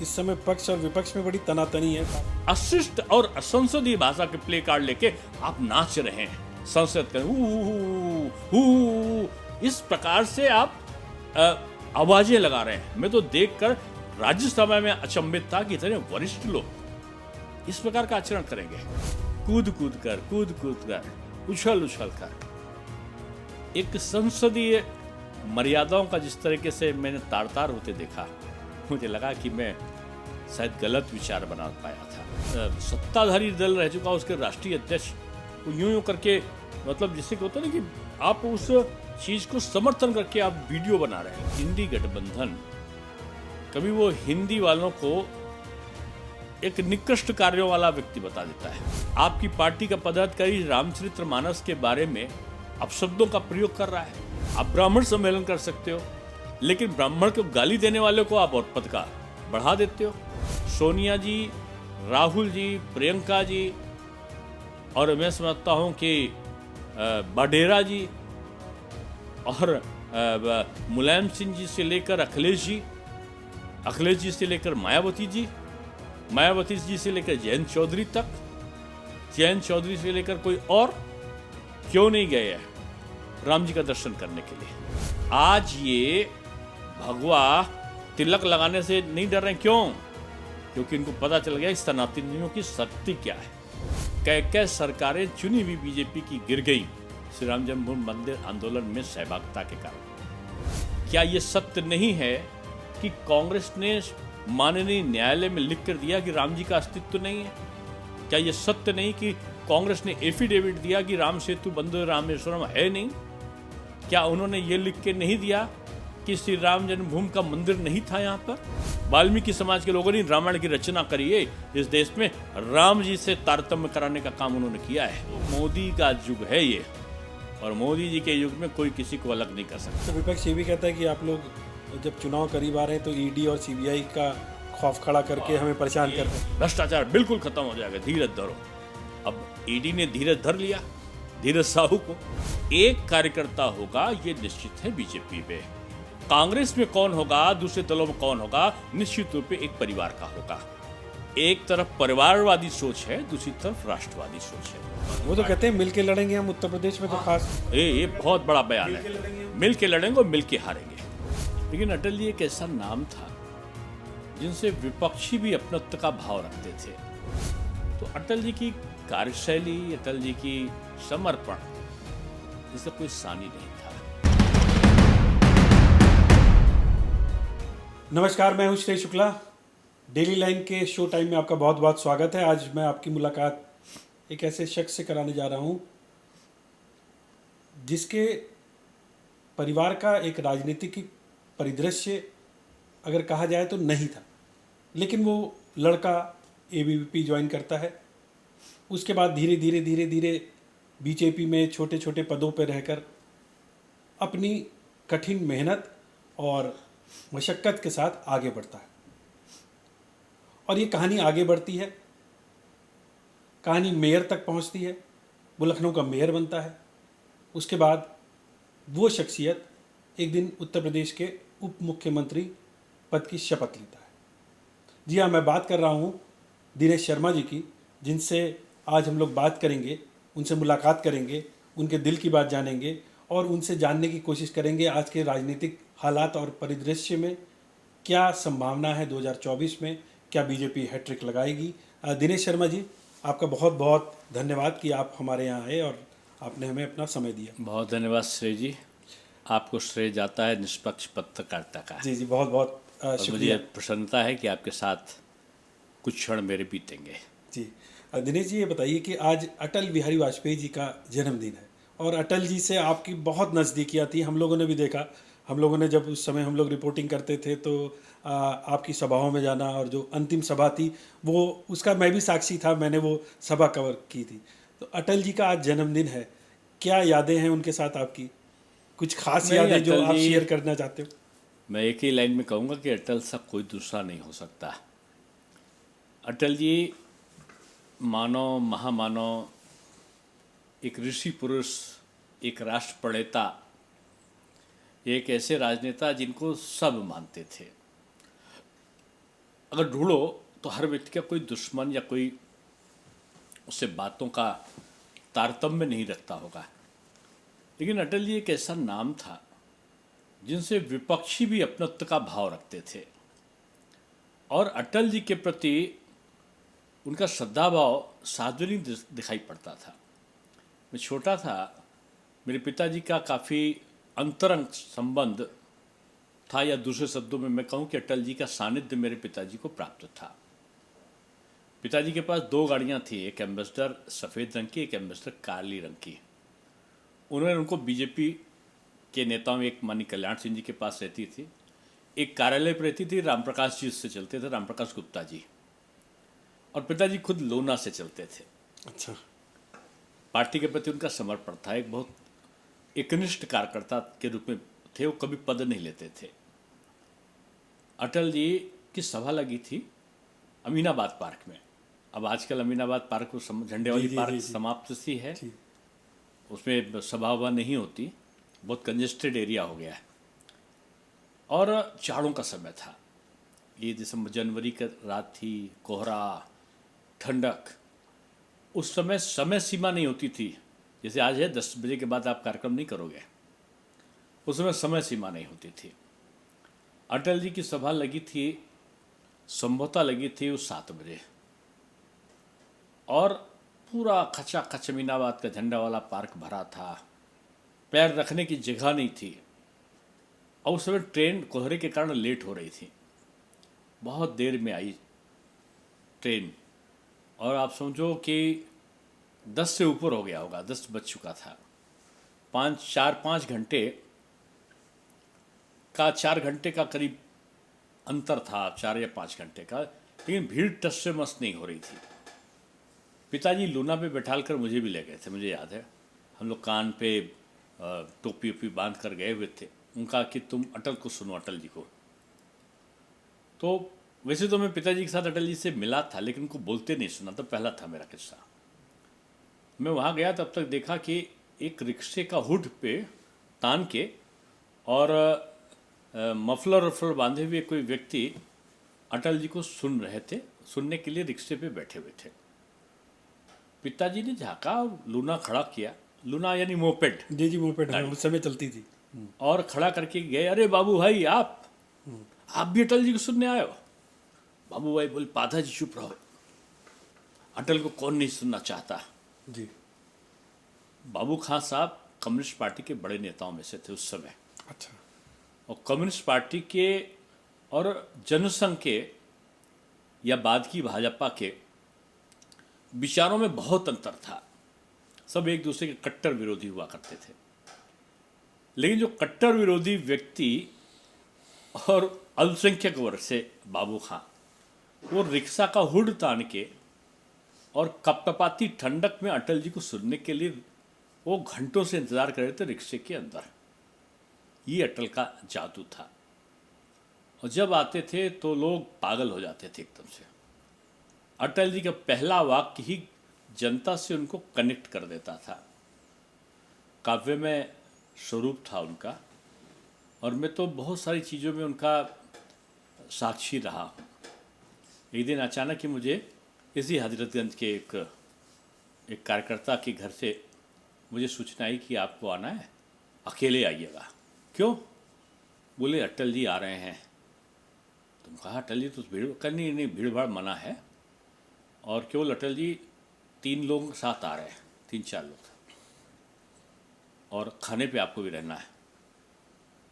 इस समय पक्ष और विपक्ष में बड़ी तनातनी है। अशिष्ट और असंसदीय भाषा के प्ले कार्ड लेके आप नाच रहे हैं संसद का इस प्रकार से आप आवाजें लगा रहे हैं। मैं तो देखकर राज्यसभा में अचंभित था कि इतने वरिष्ठ लोग इस प्रकार का आचरण करेंगे। कूद कूद कर उछल कर एक संसदीय मर्यादाओं का जिस तरीके से मैंने तार होते देखा, मुझे लगा कि मैं शायद गलत विचार बना पाया था। सत्ताधारी दल रह चुका उसके राष्ट्रीय अध्यक्ष यूं करके, मतलब जिससे होता ना कि आप उस चीज को समर्थन करके आप वीडियो बना रहे हैं। हिंदी गठबंधन कभी वो हिंदी वालों को एक निकृष्ट कार्यों वाला व्यक्ति बता देता है। आपकी पार्टी का पदाधिकारी रामचरितमानस के बारे में अपशब्दों का प्रयोग कर रहा है। आप ब्राह्मण सम्मेलन कर सकते हो, लेकिन ब्राह्मण को गाली देने वाले को आप और पद का बढ़ा देते हो। सोनिया जी, राहुल जी, प्रियंका जी और मैं समझता हूं कि बडेरा जी और मुलायम सिंह जी से लेकर अखिलेश जी से लेकर मायावती जी से लेकर जयंत चौधरी तक, जयंत चौधरी से लेकर कोई और क्यों नहीं गए हैं राम जी का दर्शन करने के लिए। आज ये भगवा तिलक लगाने से नहीं डर रहे। क्यों? क्योंकि इनको पता चल गया इस सनातनियों की शक्ति क्या है। कई सरकारें चुनी हुई बीजेपी की गिर गई श्री राम जन्मभूमि मंदिर आंदोलन में सहभागिता के कारण। क्या ये सत्य नहीं है कि कांग्रेस ने माननीय न्यायालय में लिख कर दिया कि राम जी का अस्तित्व नहीं है? क्या ये सत्य नहीं कि कांग्रेस ने एफिडेविट दिया कि राम सेतु बंदर रामेश्वरम है नहीं? क्या उन्होंने ये लिख के नहीं दिया कि श्री राम जन्मभूमि का मंदिर नहीं था यहाँ पर? वाल्मीकि समाज के लोगों ने रामायण की रचना करी है इस देश में, राम जी से तारतम्य कराने का काम उन्होंने किया है। मोदी का युग है ये, और मोदी जी के युग में कोई किसी को अलग नहीं कर सकता। तो विपक्ष ये भी कहता है कि आप लोग जब चुनाव करीब आ रहे हैं तो ईडी और सीबीआई का खौफ खड़ा करके हमें परेशान करते हैं। भ्रष्टाचार बिल्कुल खत्म हो जाएगा, धीरज धरो। अब ईडी ने धीरज धर लिया, धीरज साहू को। एक कार्यकर्ता होगा ये निश्चित है बीजेपी में। कांग्रेस में कौन होगा, दूसरे दलों में कौन होगा, निश्चित रूप से एक परिवार का होगा। एक तरफ परिवारवादी सोच है, दूसरी तरफ राष्ट्रवादी सोच है। वो तो कहते हैं मिलके लड़ेंगे हम उत्तर प्रदेश में, तो खास ये बहुत बड़ा बयान है। मिलके लड़ेंगे और मिलके हारेंगे। लेकिन अटल जी एक ऐसा नाम था जिनसे विपक्षी भी अपनत्व का भाव रखते थे। तो अटल जी की कार्यशैली, अटल जी की समर्पण, जिसका कोई सानी नहीं था। नमस्कार, मैं हूं श्रेय शुक्ला। डेली लाइन के शो टाइम में आपका बहुत बहुत स्वागत है। आज मैं आपकी मुलाकात एक ऐसे शख्स से कराने जा रहा हूं जिसके परिवार का एक राजनीतिक परिदृश्य अगर कहा जाए तो नहीं था, लेकिन वो लड़का एबीवीपी ज्वाइन करता है। उसके बाद धीरे धीरे बीजेपी में छोटे छोटे पदों पर रहकर अपनी कठिन मेहनत और मशक्क़त के साथ आगे बढ़ता है। और ये कहानी आगे बढ़ती है, कहानी मेयर तक पहुंचती है। वो लखनऊ का मेयर बनता है। उसके बाद वो शख्सियत एक दिन उत्तर प्रदेश के उप मुख्यमंत्री पद की शपथ लेता है। जी हाँ, मैं बात कर रहा हूँ दिनेश शर्मा जी की, जिनसे आज हम लोग बात करेंगे, उनसे मुलाकात करेंगे, उनके दिल की बात जानेंगे और उनसे जानने की कोशिश करेंगे आज के राजनीतिक हालात और परिदृश्य में क्या संभावना है 2024 में, क्या बीजेपी हैट्रिक लगाएगी। दिनेश शर्मा जी, आपका बहुत बहुत धन्यवाद कि आप हमारे यहाँ आए और आपने हमें अपना समय दिया। बहुत धन्यवाद श्रेय जी, आपको श्रेय जाता है निष्पक्ष पत्रकारिता का। जी, बहुत बहुत शुक्रिया। मुझे प्रसन्नता है कि आपके साथ कुछ क्षण मेरे बीतेंगे। जी, दिनेश जी, ये बताइए कि आज अटल बिहारी वाजपेयी जी का जन्मदिन है और अटल जी से आपकी बहुत नज़दीकियाँ थी। हम लोगों ने भी देखा, हम लोगों ने जब उस समय हम लोग रिपोर्टिंग करते थे तो आपकी सभाओं में जाना, और जो अंतिम सभा थी वो उसका मैं भी साक्षी था, मैंने वो सभा कवर की थी। तो अटल जी का आज जन्मदिन है, क्या यादें हैं उनके साथ आपकी? कुछ खास यादें जो आप शेयर करना चाहते हो? मैं एक ही लाइन में कहूँगा कि अटल सा कोई दूसरा नहीं हो सकता। अटल जी मानव, महामानव, एक ऋषि पुरुष, एक राष्ट्र प्रणेता, एक ऐसे राजनेता जिनको सब मानते थे। अगर ढूंढो तो हर व्यक्ति का कोई दुश्मन या कोई उससे बातों का तारतम्य नहीं रखता होगा, लेकिन अटल जी एक ऐसा नाम था जिनसे विपक्षी भी अपनत्व का भाव रखते थे और अटल जी के प्रति उनका श्रद्धाभाव सार्वजनिक दिखाई पड़ता था। मैं छोटा था, मेरे पिताजी का काफ़ी अंतरंग संबंध था, या दूसरे शब्दों में मैं कहूँ कि अटल जी का सानिध्य मेरे पिताजी को प्राप्त था। पिताजी के पास 2 गाड़ियाँ थी, एक एम्बेसडर सफ़ेद रंग की, एक एम्बेसडर काली रंग की। उन्होंने उनको बीजेपी के नेताओं में एक मानी कल्याण सिंह जी के पास रहती थी, एक कार्यालय पर रहती थी रामप्रकाश जी, उससे चलते थे रामप्रकाश गुप्ता जी, और पिताजी खुद लोना से चलते थे। अच्छा। पार्टी के प्रति उनका समर्पण था, एक बहुत एकनिष्ठ कार्यकर्ता के रूप में थे, वो कभी पद नहीं लेते थे। अटल जी की सभा लगी थी अमीनाबाद पार्क में। अब आजकल अमीनाबाद पार्क को झंडे वाली पार्क समाप्त सी है, उसमें सभा वभा नहीं होती, बहुत कंजेस्टेड एरिया हो गया है। और जाड़ों का समय था, ये दिसंबर जनवरी का रात थी, कोहरा, ठंडक। उस समय सीमा नहीं होती थी, जैसे आज है 10 बजे के बाद आप कार्यक्रम नहीं करोगे, उस समय सीमा नहीं होती थी। अटल जी की सभा लगी थी, संभवतः लगी थी उस 7 बजे, और पूरा खचाखच अमीनाबाद का झंडा वाला पार्क भरा था, पैर रखने की जगह नहीं थी। और उस समय ट्रेन कोहरे के कारण लेट हो रही थी, बहुत देर में आई ट्रेन, और आप समझो कि 10 से ऊपर हो गया होगा, 10 बज चुका था। 4-5 घंटे का 4 घंटे का करीब अंतर था, 4 या 5 घंटे का, लेकिन भीड़ टस से मस नहीं हो रही थी। पिताजी लूना पे बैठाल कर मुझे भी ले गए थे, मुझे याद है। हम लोग कान पे टोपी ओपी बांध कर गए हुए थे, उनका कि तुम अटल को सुनो, अटल जी को। तो वैसे तो मैं पिताजी के साथ अटल जी से मिला था, लेकिन उनको बोलते नहीं सुना, तो पहला था मेरा किस्सा। मैं वहाँ गया तब तक देखा कि एक रिक्शे का हुड पे तान के और मफलर वफलर बांधे हुए कोई व्यक्ति अटल जी को सुन रहे थे, सुनने के लिए रिक्शे पे बैठे हुए थे। पिताजी ने झाँका, लूना खड़ा किया, लूना यानी मोपेड, जी मोपेड उस समय चलती थी, और खड़ा करके गए, अरे बाबू भाई आप भी अटल जी को सुनने आए हो? बाबू भाई बोले, पाधा जी चुप रहो, अटल को कौन नहीं सुनना चाहता। जी। बाबू खान साहब कम्युनिस्ट पार्टी के बड़े नेताओं में से थे उस समय। अच्छा। और कम्युनिस्ट पार्टी के और जनसंघ के या बाद की भाजपा के विचारों में बहुत अंतर था, सब एक दूसरे के कट्टर विरोधी हुआ करते थे। लेकिन जो कट्टर विरोधी व्यक्ति और अल्पसंख्यक वर्ग से बाबू खां, वो रिक्शा का हुड तान के और कपकपाती ठंडक में अटल जी को सुनने के लिए वो घंटों से इंतजार कर रहे थे रिक्शे के अंदर। ये अटल का जादू था, और जब आते थे तो लोग पागल हो जाते थे एकदम से। अटल जी का पहला वाक्य ही जनता से उनको कनेक्ट कर देता था। काव्य में स्वरूप था उनका, और मैं तो बहुत सारी चीज़ों में उनका साक्षी रहा हूँ। एक दिन अचानक ही मुझे इसी हजरतगंज के एक कार्यकर्ता के घर से मुझे सूचना आई कि आपको आना है, अकेले आइएगा। क्यों? बोले अटल जी आ रहे हैं। तुम कहा अटल जी तो भीड़ करनी नहीं, भीड़ भाड़ मना है, और केवल अटल जी 3 लोगों के साथ आ रहे हैं, 3-4 लोग, और खाने पे आपको भी रहना है।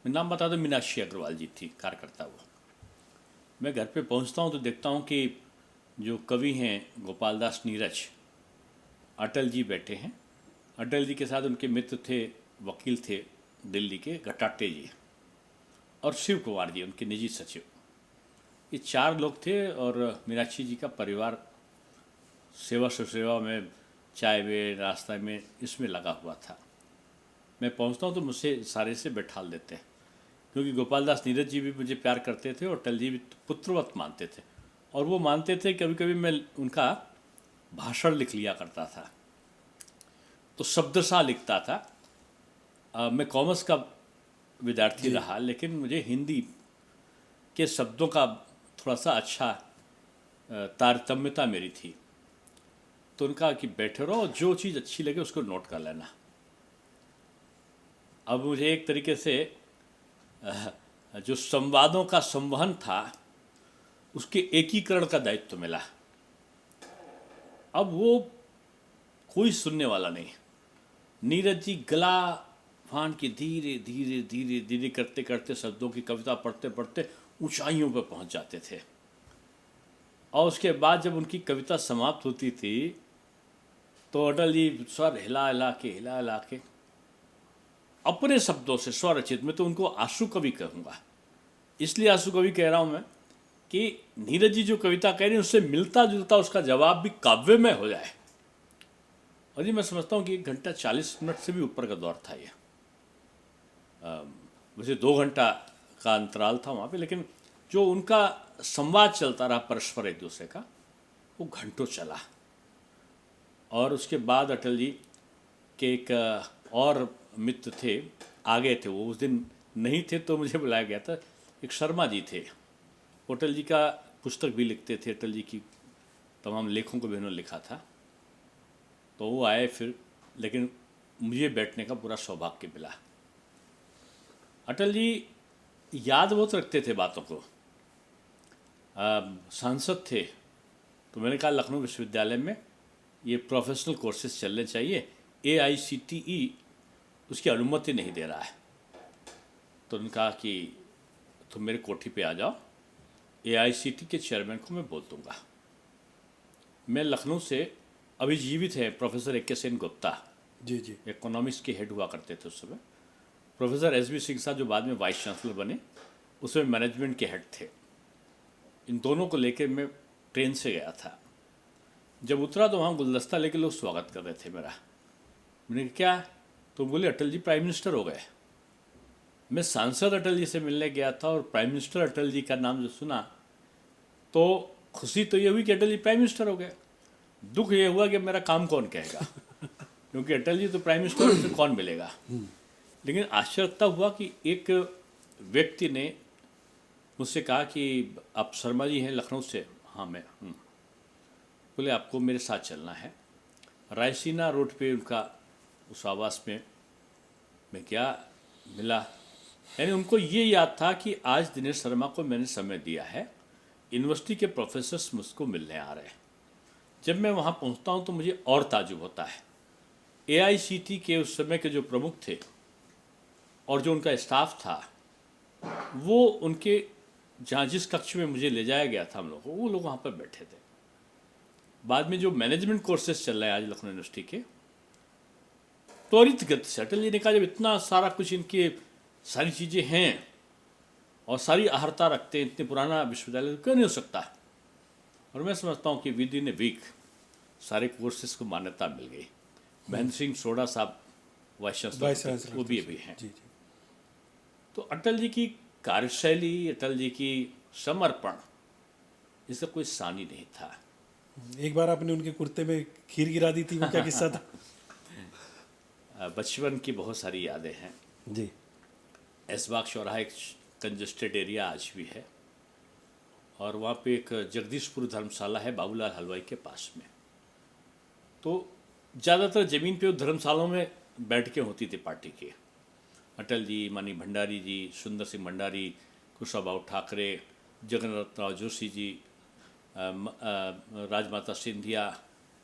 मैं नाम बता दूं, मीनाक्षी अग्रवाल जी थी कार्यकर्ता वो। मैं घर पे पहुंचता हूं तो देखता हूं कि जो कवि हैं गोपाल दास नीरज, अटल जी बैठे हैं। अटल जी के साथ उनके मित्र थे, वकील थे दिल्ली के गटाटे जी, और शिव कुमार जी उनके निजी सचिव। ये 4 लोग थे, और मीनाक्षी जी का परिवार सेवा सुसेवा में, चाय में, नाश्ता में, इसमें लगा हुआ था। मैं पहुंचता हूं तो मुझसे सारे से बैठाल देते हैं, क्योंकि गोपाल दास नीरज जी भी मुझे प्यार करते थे और अटल जी भी पुत्रवत मानते थे, और वो मानते थे कभी कभी मैं उनका भाषण लिख लिया करता था, तो शब्दशः लिखता था। मैं कॉमर्स का विद्यार्थी रहा, लेकिन मुझे हिंदी के शब्दों का थोड़ा सा अच्छा तारतम्यता मेरी थी। तो उनका कि बैठे रहो, जो चीज़ अच्छी लगे उसको नोट कर लेना। अब मुझे एक तरीके से जो संवादों का संवहन था उसके एकीकरण का दायित्व मिला। अब वो कोई सुनने वाला नहीं। नीरज जी गला फाड़ के धीरे धीरे धीरे धीरे करते करते शब्दों की कविता पढ़ते पढ़ते ऊंचाइयों पर पहुंच जाते थे। और उसके बाद जब उनकी कविता समाप्त होती थी तो अटल जी स्वर हिला हिला के अपने शब्दों से स्वरचित, मैं तो उनको आंसू कवि कहूँगा। इसलिए आंसू कवि कह रहा हूँ मैं कि नीरज जी जो कविता कह रही हैं उससे मिलता जुलता उसका जवाब भी काव्य में हो जाए। और जी मैं समझता हूँ कि 1 घंटा 40 मिनट से भी ऊपर का दौर था ये। वैसे 2 घंटा का अंतराल था वहाँ पे, लेकिन जो उनका संवाद चलता रहा परस्पर एक दूसरे का, वो घंटों चला। और उसके बाद अटल जी के एक और मित्र थे, आ गए थे, वो उस दिन नहीं थे तो मुझे बुलाया गया था। एक शर्मा जी थे, अटल जी का पुस्तक भी लिखते थे, अटल जी की तमाम लेखों को भी उन्होंने लिखा था। तो वो आए फिर, लेकिन मुझे बैठने का पूरा सौभाग्य मिला। अटल जी याद बहुत रखते थे बातों को। सांसद थे तो मैंने कहा लखनऊ विश्वविद्यालय में ये प्रोफेशनल कोर्सेज चलने चाहिए, AICTE उसकी अनुमति नहीं दे रहा है। तो उन्होंने कहा कि तुम मेरे कोठी पे आ जाओ, AICTE के चेयरमैन को मैं बोल दूंगा। मैं लखनऊ से अभी जीवित है प्रोफेसर AK सेन गुप्ता, जी जी, इकोनॉमिक्स के हेड हुआ करते थे उस समय। प्रोफेसर SB सिंह साहब जो बाद में वाइस चांसलर बने, उसमें मैनेजमेंट के हेड थे। इन दोनों को लेकर मैं ट्रेन से गया था। जब उतरा तो वहाँ गुलदस्ता लेके लोग स्वागत कर रहे थे मेरा। मैंने कहा क्या? तो बोले अटल जी प्राइम मिनिस्टर हो गए। मैं सांसद अटल जी से मिलने गया था और प्राइम मिनिस्टर अटल जी का नाम जो सुना तो खुशी तो ये हुई कि अटल जी प्राइम मिनिस्टर हो गए। दुख ये हुआ कि मेरा काम कौन कहेगा क्योंकि अटल जी तो प्राइम मिनिस्टर से कौन मिलेगा। लेकिन आश्चर्यता हुआ कि एक व्यक्ति ने मुझसे कहा कि आप शर्मा जी हैं लखनऊ से? हाँ मैं बोले आपको मेरे साथ चलना है। रायसीना रोड पे उनका उस आवास में मैं क्या मिला, यानी उनको ये याद था कि आज दिनेश शर्मा को मैंने समय दिया है, यूनिवर्सिटी के प्रोफेसर्स मुझको मिलने आ रहे हैं। जब मैं वहाँ पहुँचता हूँ तो मुझे और ताजुब होता है। AICTE के उस समय के जो प्रमुख थे और जो उनका स्टाफ था, वो उनके जहाँ जिस कक्ष में मुझे ले जाया गया था हम लोग को, वो लोग वहाँ पर बैठे थे। बाद में जो मैनेजमेंट कोर्सेज चल रहे हैं आज लखनऊ यूनिवर्सिटी के, त्वरित गति से अटल जी ने कहा जब इतना सारा कुछ इनके सारी चीज़ें हैं और सारी अहर्ता रखते हैं, इतने पुराना विश्वविद्यालय तो क्यों नहीं हो सकता। और मैं समझता हूँ कि विद इन ए वीक सारे कोर्सेज को मान्यता मिल गई। महेंद्र सिंह सोडा साहब वाइस चांसलर वो भी अभी हैं। जी जी, तो अटल जी की कार्यशैली, अटल जी की समर्पण, इसका कोई सानी नहीं था। एक बार आपने उनके कुर्ते में खीर गिरा दी थी, वो क्या किस्सा था? बचपन की बहुत सारी यादें हैं। जी, ऐशबाग चौराहा एक कंजस्टेड एरिया आज भी है और वहाँ पे एक जगदीशपुर धर्मशाला है बाबूलाल हलवाई के पास में। तो ज़्यादातर ज़मीन पे धर्मशालाओं में बैठ के होती थी पार्टी की। अटल जी, मानी भंडारी जी, सुंदर सिंह भंडारी, कुशाभाऊ ठाकरे, जगन्नाथ राव जोशी जी, राजमाता सिंधिया,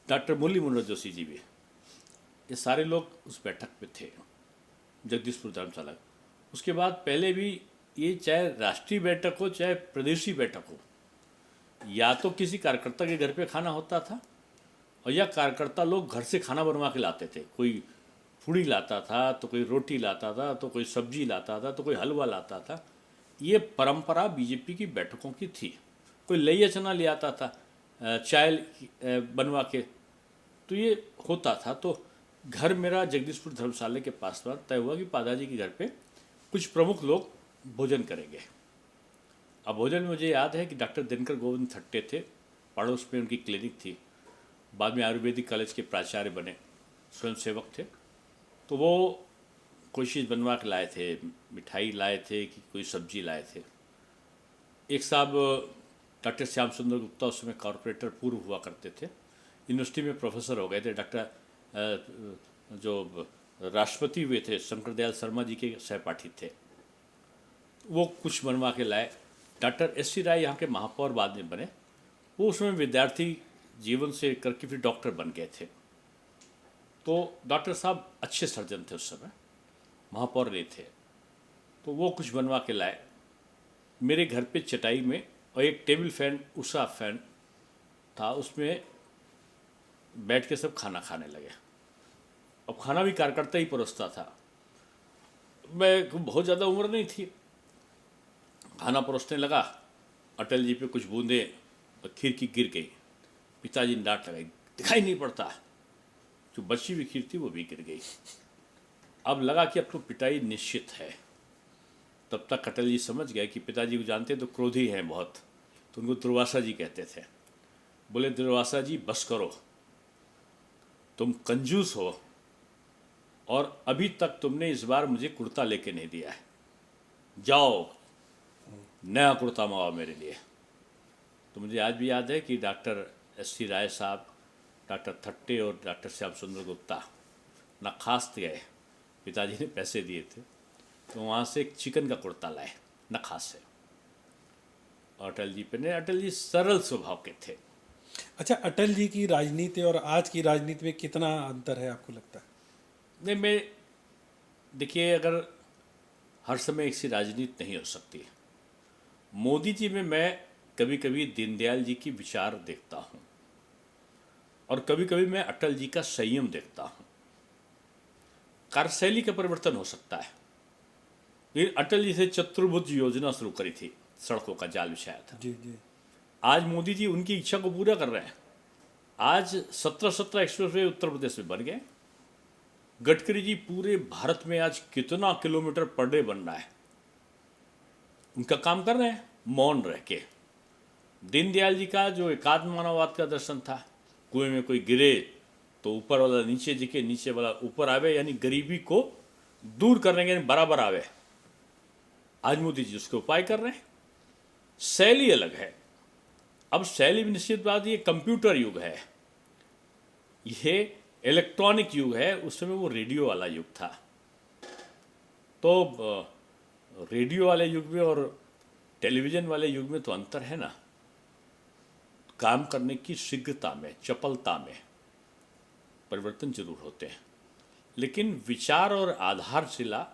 डॉक्टर मुरली मनोहर जोशी जी भी, ये सारे लोग उस बैठक में थे जगदीशपुर धर्मशाला। उसके बाद पहले भी ये चाहे राष्ट्रीय बैठक हो चाहे प्रदेशी बैठक हो, या तो किसी कार्यकर्ता के घर पे खाना होता था और या कार्यकर्ता लोग घर से खाना बनवा के लाते थे। कोई पूड़ी लाता था तो कोई रोटी लाता था तो कोई सब्जी लाता था तो कोई हलवा लाता था। ये परंपरा बीजेपी की बैठकों की थी। कोई लइया चना ले आता था चाय बनवा के, तो ये होता था। तो घर मेरा जगदीशपुर धर्मशाला के पास तय हुआ कि पादाजी के घर पे कुछ प्रमुख लोग भोजन करेंगे। अब भोजन में मुझे याद है कि डॉक्टर दिनकर गोविंद थट्टे थे, पड़ोस में उनकी क्लिनिक थी, बाद में आयुर्वेदिक कॉलेज के प्राचार्य बने, स्वयंसेवक थे। तो वो कोई चीज़ बनवा के लाए थे, मिठाई लाए थे कि कोई सब्जी लाए थे। एक साहब डॉक्टर श्याम सुंदर गुप्ता उस समय कॉरपोरेटर पूर्व हुआ करते थे, यूनिवर्सिटी में प्रोफेसर हो गए थे। डॉक्टर जो राष्ट्रपति हुए थे शंकर दयाल शर्मा जी के सहपाठी थे, वो कुछ बनवा के लाए। डॉक्टर एस सी राय यहाँ के महापौर बाद में बने, वो उसमें विद्यार्थी जीवन से करके फिर डॉक्टर बन गए थे। तो डॉक्टर साहब अच्छे सर्जन थे उस समय, महापौर नहीं थे, तो वो कुछ बनवा के लाए। मेरे घर पे चटाई में और एक टेबल फैन, उषा फैन था, उसमें बैठ के सब खाना खाने लगे। अब खाना भी कार्यकर्ता ही परोसता था, मैं बहुत ज़्यादा उम्र नहीं थी। खाना परोसने लगा, अटल जी पे कुछ बूंदे खीर की गिर गई, पिताजी ने डांट लगाई, दिखाई नहीं पड़ता। जो बची हुई खीर थी वो भी गिर गई। अब लगा कि अब तो पिटाई निश्चित है। तब तक अटल जी समझ गए कि पिताजी को जानते तो क्रोधी हैं बहुत, तो उनको दुर्वासा जी कहते थे। बोले, दुर्वासा जी बस करो, तुम कंजूस हो और अभी तक तुमने इस बार मुझे कुर्ता लेके नहीं दिया है, जाओ नया कुर्ता मंगाओ मेरे लिए। तो मुझे आज भी याद है कि डॉक्टर एस सी राय साहब, डॉक्टर थट्टे और डॉक्टर श्याम सुंदर गुप्ता नखास गए, पिताजी ने पैसे दिए थे, तो वहाँ से एक चिकन का कुर्ता लाए नखास से। और अटल जी पे ने, अटल जी सरल स्वभाव के थे। अच्छा, अटल जी की राजनीति और आज की राजनीति में कितना अंतर है आपको लगता है? नहीं, मैं देखिए, अगर हर समय एक सी राजनीति नहीं हो सकती। मोदी जी में मैं कभी कभी दीनदयाल जी की विचार देखता हूँ और कभी कभी मैं अटल जी का संयम देखता हूँ। कार्यशैली का परिवर्तन हो सकता है, लेकिन अटल जी से चतुर्भुज योजना शुरू करी थी, सड़कों का जाल बिछाया था। जी जी। आज मोदी जी उनकी इच्छा को पूरा कर रहे हैं। आज 17 एक्सप्रेसवे उत्तर प्रदेश में बन गए। गडकरी जी पूरे भारत में आज कितना किलोमीटर पर डे बन रहा है, उनका काम कर रहे हैं मौन रह के। दीनदयाल जी का जो एकात्म मानववाद का दर्शन था, कुएं में कोई गिरे तो ऊपर वाला नीचे दिखे, नीचे वाला ऊपर आवे, यानी गरीबी को दूर करने के बराबर आवे। आज मोदी जी उसके उपाय कर रहे हैं। शैली अलग है। अब शैली में निश्चित बात, ये कंप्यूटर युग है, ये इलेक्ट्रॉनिक युग है। उस समय वो रेडियो वाला युग था। तो रेडियो वाले युग में और टेलीविज़न वाले युग में तो अंतर है ना। काम करने की शीघ्रता में, चपलता में परिवर्तन जरूर होते हैं, लेकिन विचार और आधारशिला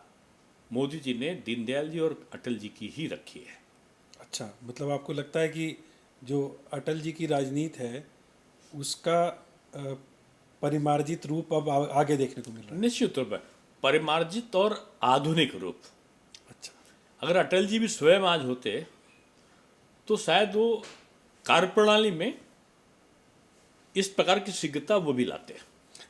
मोदी जी ने दीनदयाल जी और अटल जी की ही रखी है। अच्छा, मतलब आपको लगता है कि जो अटल जी की राजनीति है उसका परिमार्जित रूप अब आगे देखने को मिल रहा है? निश्चित तौर पर परिमार्जित और आधुनिक रूप। अच्छा। अगर अटल जी भी स्वयं आज होते तो शायद वो कार्यप्रणाली में इस प्रकार की शीघ्रता वो भी लाते।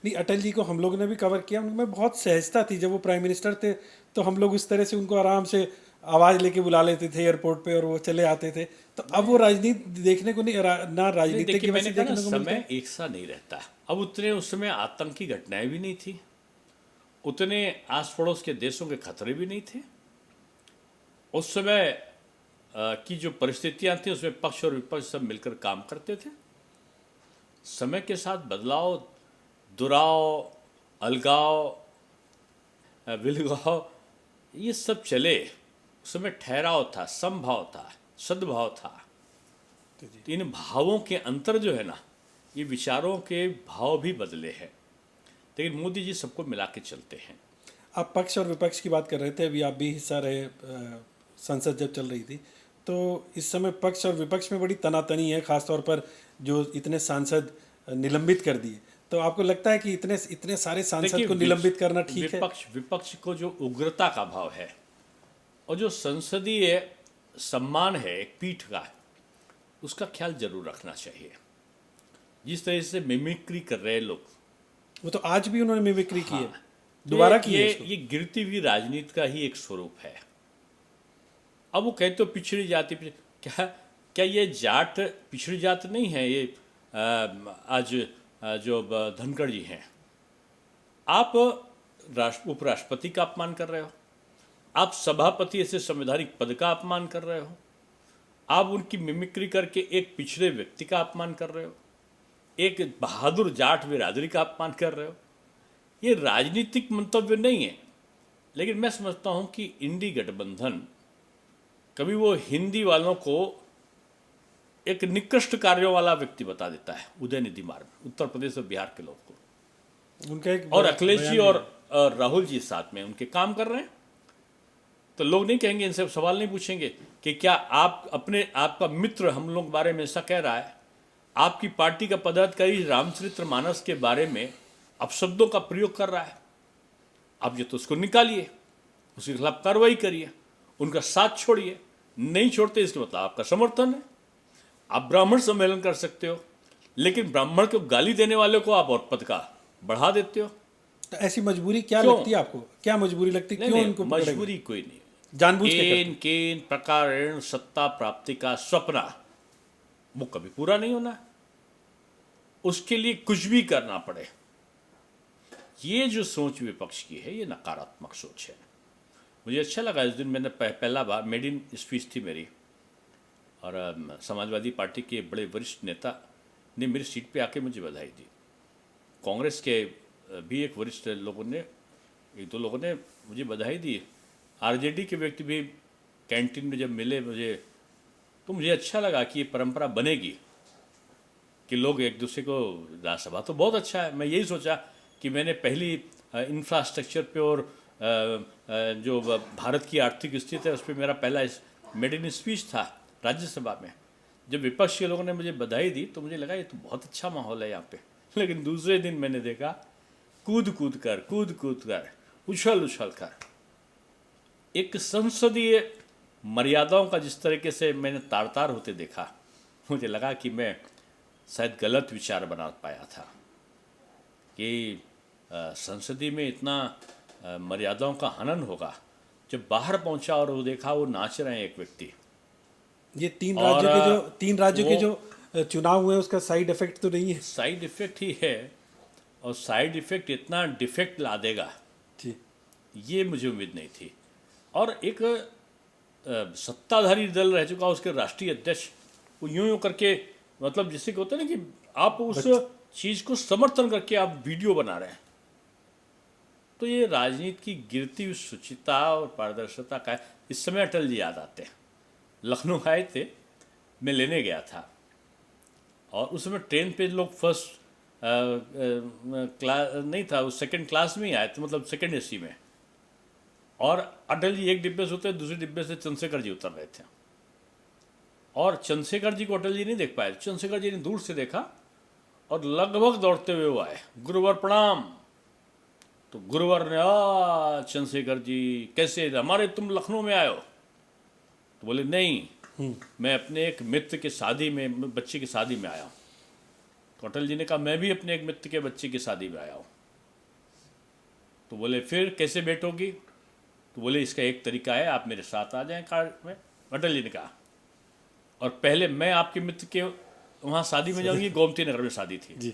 नहीं, अटल जी को हम लोगों ने भी कवर किया, उनमें बहुत सहजता थी। जब वो प्राइम मिनिस्टर थे तो हम लोग उस तरह से उनको आराम से आवाज़ लेके बुला लेते थे एयरपोर्ट पे और वो चले आते थे। तो अब वो राजनीति देखने को नहीं, ना राजनीति की वजह से देखने को मिलता है। समय एक सा नहीं रहता। अब उतने उस समय आतंकी घटनाएं भी नहीं थी, उतने आस पड़ोस के देशों के खतरे भी नहीं थे। उस समय की जो परिस्थितियां थी उसमें पक्ष और विपक्ष सब मिलकर काम करते थे। समय के साथ बदलाव, दुराव, अलगाव, विलगाव, ये सब चले। उस समय ठहराव था, समभाव था, सद्भाव था। तो इन भावों के अंतर जो है ना, ये विचारों के भाव भी बदले हैं, लेकिन मोदी जी सबको मिला के चलते हैं। आप पक्ष और विपक्ष की बात कर रहे थे, अभी आप भी हिस्सा रहे संसद जब चल रही थी, तो इस समय पक्ष और विपक्ष में बड़ी तनातनी है, खासतौर पर जो इतने सांसद निलंबित कर दिए। तो आपको लगता है कि इतने सारे सांसद को निलंबित करना ठीक है? विपक्ष को जो उग्रता का भाव है और जो संसदीय सम्मान है एक पीठ का, उसका ख्याल जरूर रखना चाहिए। जिस तरह से मिमिक्री कर रहे लोग, वो तो आज भी उन्होंने मिमिक्री की है, हाँ, दोबारा की है। ये गिरती हुई राजनीति का ही एक स्वरूप है। अब वो कहते तो पिछड़ी जाति, क्या ये जाट पिछड़ी जात नहीं है? ये आज जो धनखड़ जी हैं, आप उपराष्ट्रपति का अपमान कर रहे हो, आप सभापति ऐसे संवैधानिक पद का अपमान कर रहे हो, आप उनकी मिमिक्री करके एक पिछड़े व्यक्ति का अपमान कर रहे हो, एक बहादुर जाट बिरादरी का अपमान कर रहे हो। ये राजनीतिक मंतव्य नहीं है, लेकिन मैं समझता हूं कि इंडी गठबंधन कभी वो हिंदी वालों को एक निकृष्ट कार्यों वाला व्यक्ति बता देता है, उदयनिधि मार्ग, उत्तर प्रदेश और बिहार के लोग को। उनका एक और अखिलेश बयान जी और राहुल जी साथ में उनके काम कर रहे हैं, तो लोग नहीं कहेंगे, इनसे सवाल नहीं पूछेंगे कि क्या आपका मित्र हम लोग बारे में ऐसा कह रहा है, आपकी पार्टी का पदाधिकारी रामचरितमानस के बारे में अपशब्दों का प्रयोग कर रहा है, आप ये तो उसको निकालिए, उसके खिलाफ कार्रवाई करिए, उनका साथ छोड़िए। नहीं छोड़ते इसके मतलब आपका समर्थन है। आप ब्राह्मण सम्मेलन कर सकते हो, लेकिन ब्राह्मण को गाली देने वाले को आप और पद का बढ़ा देते हो। तो ऐसी मजबूरी क्या क्यों? लगती है आपको? क्या मजबूरी लगती है? नहीं, क्यों नहीं, इनको पकड़ेंगे? मजबूरी कोई नहीं। जानबूझ के करते हैं। केन प्रकारेण सत्ता प्राप्ति का सपना वो कभी पूरा नहीं होना, उसके लिए कुछ भी करना पड़े। ये जो सोच विपक्ष की है, ये नकारात्मक सोच है। मुझे अच्छा लगा, इस दिन मैंने पहला बार मेड इन स्पीच थी मेरी, और समाजवादी पार्टी के बड़े वरिष्ठ नेता ने मेरी सीट पे आके मुझे बधाई दी। कांग्रेस के भी एक वरिष्ठ लोगों ने, एक दो लोगों ने मुझे बधाई दी। आरजेडी के व्यक्ति भी कैंटीन में जब मिले मुझे, तो मुझे अच्छा लगा कि ये परंपरा बनेगी कि लोग एक दूसरे को, राज्यसभा तो बहुत अच्छा है। मैं यही सोचा कि मैंने पहली इंफ्रास्ट्रक्चर पे और जो भारत की आर्थिक स्थिति है उस पर मेरा पहला मेड इन स्पीच था राज्यसभा में। जब विपक्ष के लोगों ने मुझे बधाई दी तो मुझे लगा ये तो बहुत अच्छा माहौल है यहाँ पे। लेकिन दूसरे दिन मैंने देखा कूद कूद कर, उछल उछल कर, एक संसदीय मर्यादाओं का जिस तरीके से मैंने तार तार होते देखा, मुझे लगा कि मैं शायद गलत विचार बना पाया था कि संसदीय में इतना मर्यादाओं का हनन होगा। जब बाहर पहुंचा और वो देखा वो नाच रहे हैं एक व्यक्ति, ये तीन और, राज्यों के वो- जो चुनाव हुए उसका साइड इफेक्ट तो नहीं है? साइड इफेक्ट ही है, और साइड इफेक्ट इतना डिफेक्ट ला देगा जी। ये मुझे उम्मीद नहीं थी। और एक सत्ताधारी दल रह चुका उसके राष्ट्रीय अध्यक्ष, वो यूं करके, मतलब जिससे कि होता है ना कि आप उस चीज़ को समर्थन करके आप वीडियो बना रहे हैं, तो ये राजनीति की गिरती हुई शुचिता और पारदर्शिता का है। इस समय अटल जी याद आते हैं। लखनऊ आए थे, मैं लेने गया था, और उस समय ट्रेन पे लोग फर्स्ट क्लास नहीं था, वो सेकंड क्लास में ही आए थे, मतलब सेकंड एसी में, और अटल जी एक डिब्बे से उतरे, दूसरे डिब्बे से चंद्रशेखर जी उतर रहे थे, और चंद्रशेखर जी को अटल जी नहीं देख पाए। चंद्रशेखर जी ने दूर से देखा और लगभग दौड़ते हुए वो आए, गुरुवर प्रणाम। तो गुरुवर ने, चंद्रशेखर जी कैसे, हमारे तुम लखनऊ में आए हो? तो बोले नहीं, मैं अपने एक मित्र के शादी में, बच्चे की शादी में आया हूँ। तो अटल जी ने कहा मैं भी अपने एक मित्र के बच्चे की शादी में आया हूँ। तो बोले फिर कैसे बैठोगी? तो बोले इसका एक तरीका है, आप मेरे साथ आ जाएं कार में। अटल जी ने कहा, और पहले मैं आपके मित्र के वहाँ शादी में जाऊँगी, गोमती नगर में शादी थी जी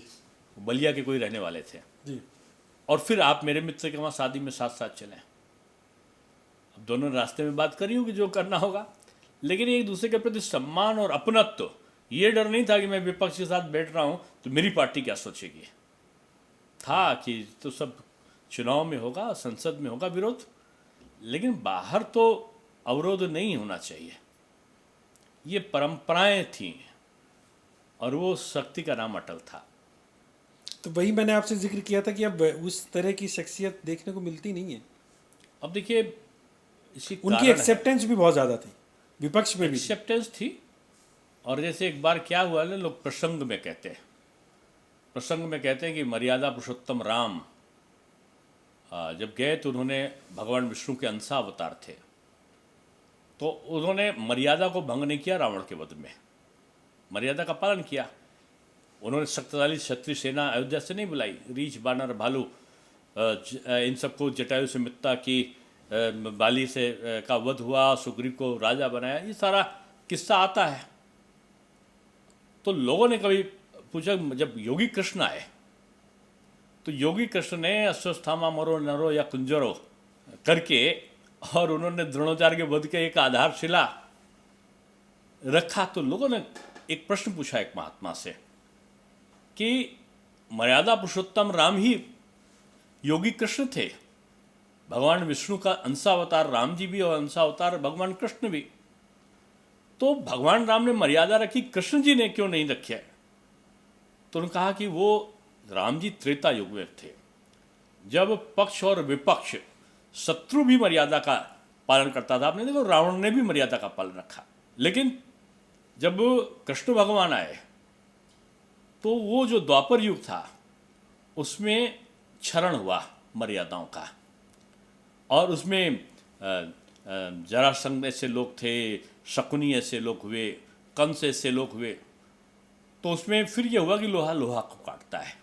बलिया के कोई रहने वाले थे, जी। और फिर आप मेरे मित्र के वहाँ शादी में साथ साथ चलें। अब दोनों रास्ते में बात करी होगी जो करना होगा, लेकिन एक दूसरे के प्रति सम्मान और अपनत्व, ये डर नहीं था कि मैं विपक्ष के साथ बैठ रहा हूँ तो मेरी पार्टी क्या सोचेगी। था कि तो सब चुनाव में होगा, संसद में होगा विरोध, लेकिन बाहर तो अवरोध नहीं होना चाहिए। ये परंपराएं थीं, और वो शक्ति का नाम अटल था। तो वही मैंने आपसे जिक्र किया था कि अब उस तरह की शख्सियत देखने को मिलती नहीं है। अब देखिए, इसी उनकी एक्सेप्टेंस भी बहुत ज़्यादा थी, विपक्ष में भी थी। एक्सेप्टेंस थी। और जैसे एक बार क्या हुआ ना, लोग प्रसंग में कहते हैं कि मर्यादा पुरुषोत्तम राम जब गए तो उन्होंने, भगवान विष्णु के अंश अवतार थे, तो उन्होंने मर्यादा को भंग नहीं किया, रावण के वध में मर्यादा का पालन किया। उन्होंने शक्तिशाली क्षत्रिय सेना अयोध्या से नहीं बुलाई, रीछ बानर भालू इन सबको जटायु से मित्ता की, बाली से का वध हुआ, सुग्रीव को राजा बनाया, ये सारा किस्सा आता है। तो लोगों ने कभी पूछा, जब योगी कृष्ण आए तो योगी कृष्ण ने अश्वत्थामा मरो नरो या कुंजरो करके, और उन्होंने द्रोणाचार्य के वध के एक आधारशिला रखा तो लोगों ने एक प्रश्न पूछा एक महात्मा से कि मर्यादा पुरुषोत्तम राम ही योगी कृष्ण थे, भगवान विष्णु का अंशावतार राम जी भी और अंशावतार भगवान कृष्ण भी, तो भगवान राम ने मर्यादा रखी, कृष्ण जी ने क्यों नहीं रखी है? तो उन्होंने कहा कि वो राम जी त्रेता युग में थे, जब पक्ष और विपक्ष शत्रु भी मर्यादा का पालन करता था। आपने देखो रावण ने भी मर्यादा का पालन रखा, लेकिन जब कृष्ण भगवान आए तो वो जो द्वापर युग था उसमें क्षरण हुआ मर्यादाओं का, और उसमें जरासंध ऐसे लोग थे, शकुनी ऐसे लोग हुए, कंस ऐसे लोग हुए, तो उसमें फिर ये हुआ कि लोहा लोहा को काटता है,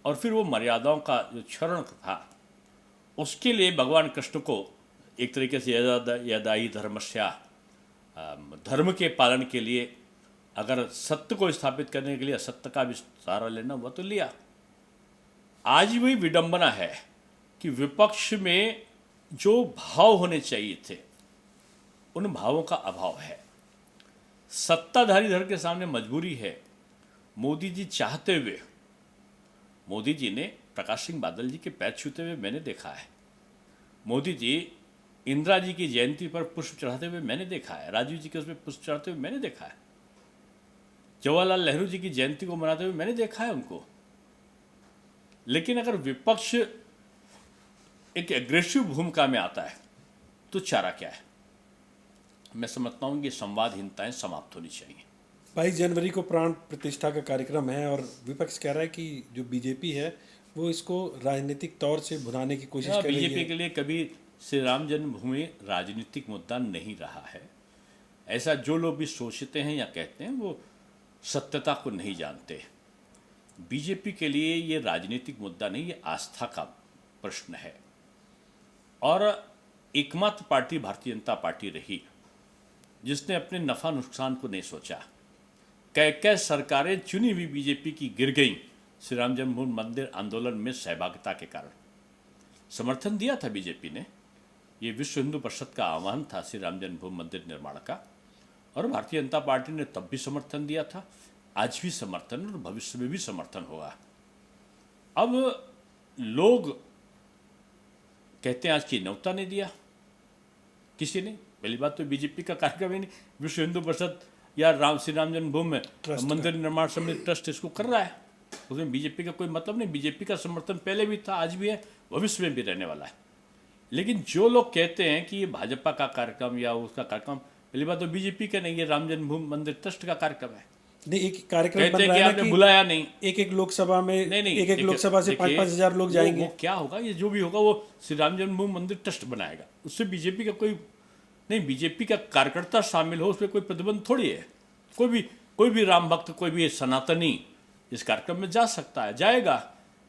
और फिर वो मर्यादाओं का जो क्षरण था उसके लिए भगवान कृष्ण को एक तरीके से यदाई धर्मस्या, धर्म के पालन के लिए अगर सत्य को स्थापित करने के लिए असत्य का भी सहारा लेना हुआ तो लिया। आज वही विडंबना है कि विपक्ष में जो भाव होने चाहिए थे उन भावों का अभाव है। सत्ताधारी धड़ के सामने मजबूरी है। मोदी जी चाहते हुए, मोदी जी ने प्रकाश सिंह बादल जी के पैर छूते हुए मैंने देखा है, मोदी जी इंदिरा जी की जयंती पर पुष्प चढ़ाते हुए मैंने देखा है, राजीव जी के उसमें पुष्प चढ़ाते हुए मैंने देखा है, जवाहरलाल नेहरू जी की जयंती को मनाते हुए मैंने देखा है उनको। लेकिन अगर विपक्ष एक एग्रेसिव भूमिका में आता है तो चारा क्या है? मैं समझता हूँ कि संवादहीनताएं समाप्त होनी चाहिए। 22 जनवरी को प्राण प्रतिष्ठा का कार्यक्रम है और विपक्ष कह रहा है कि जो बीजेपी है वो इसको राजनीतिक तौर से भुनाने की कोशिश कर रही है। बीजेपी के लिए कभी श्री राम जन्मभूमि राजनीतिक मुद्दा नहीं रहा है। ऐसा जो लोग भी सोचते हैं या कहते हैं वो सत्यता को नहीं जानते। बीजेपी के लिए ये राजनीतिक मुद्दा नहीं, ये आस्था का प्रश्न है। और एकमात्र पार्टी भारतीय जनता पार्टी रही जिसने अपने नफा नुकसान को नहीं सोचा। कई सरकारें चुनी हुई बीजेपी की गिर गईं श्री राम जन्मभूमि मंदिर आंदोलन में सहभागिता के कारण। समर्थन दिया था बीजेपी ने, ये विश्व हिंदू परिषद का आह्वान था श्री राम जन्मभूमि मंदिर निर्माण का, और भारतीय जनता पार्टी ने तब भी समर्थन दिया था, आज भी समर्थन और भविष्य में भी समर्थन होगा। अब लोग कहते हैं आज की न्योता ने दिया, किसी ने। पहली बात तो बीजेपी का कार्यक्रम ही नहीं, विश्व हिंदू परिषद या श्री राम जन्मभूमि मंदिर निर्माण समिति ट्रस्ट इसको कर रहा है, उसमें बीजेपी का कोई मतलब नहीं। बीजेपी का समर्थन पहले भी था, आज भी है, भविष्य में भी रहने वाला है। लेकिन जो लोग कहते हैं कि ये भाजपा का कार्यक्रम या उसका कार्यक्रम, पहली बात तो बीजेपी का नहीं, ये राम जन्मभूमि मंदिर ट्रस्ट का कार्यक्रम है। नहीं, एक कार्यक्रम कहते बन हैं रहा कि है आपने बुलाया नहीं। एक लोकसभा में नहीं, एक लोकसभा से 5-5 हजार लोग जाएंगे। वो क्या होगा, ये जो भी होगा वो श्री राम जन्मभूमि मंदिर ट्रस्ट बनाएगा, उससे बीजेपी का कोई नहीं। बीजेपी का कार्यकर्ता शामिल हो उसमें कोई प्रतिबंध थोड़ी है। कोई भी राम भक्त, कोई भी सनातनी इस कार्यक्रम में जा सकता है, जाएगा।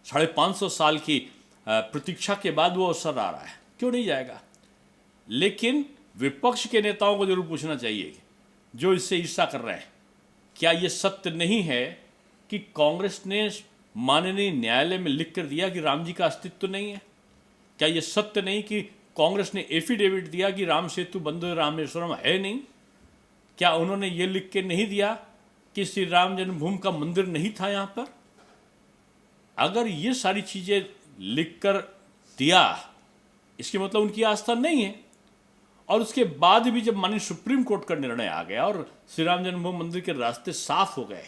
550 साल की प्रतीक्षा के बाद वो अवसर आ रहा है, क्यों नहीं जाएगा? लेकिन विपक्ष के नेताओं को जरूर पूछना चाहिए जो इससे ईर्ष्या कर रहे हैं, क्या ये सत्य नहीं है कि कांग्रेस ने माननीय न्यायालय में लिख कर दिया कि राम जी का अस्तित्व नहीं है? क्या ये सत्य नहीं कि कांग्रेस ने एफिडेविट दिया कि राम सेतु बंदर रामेश्वरम है नहीं? क्या उन्होंने ये लिख के नहीं दिया कि श्री राम जन्मभूमि का मंदिर नहीं था यहाँ पर? अगर ये सारी चीजें लिख कर दिया, इसके मतलब उनकी आस्था नहीं है। और उसके बाद भी जब माननीय सुप्रीम कोर्ट का निर्णय आ गया और श्री राम जन्मभूमि मंदिर के रास्ते साफ हो गए,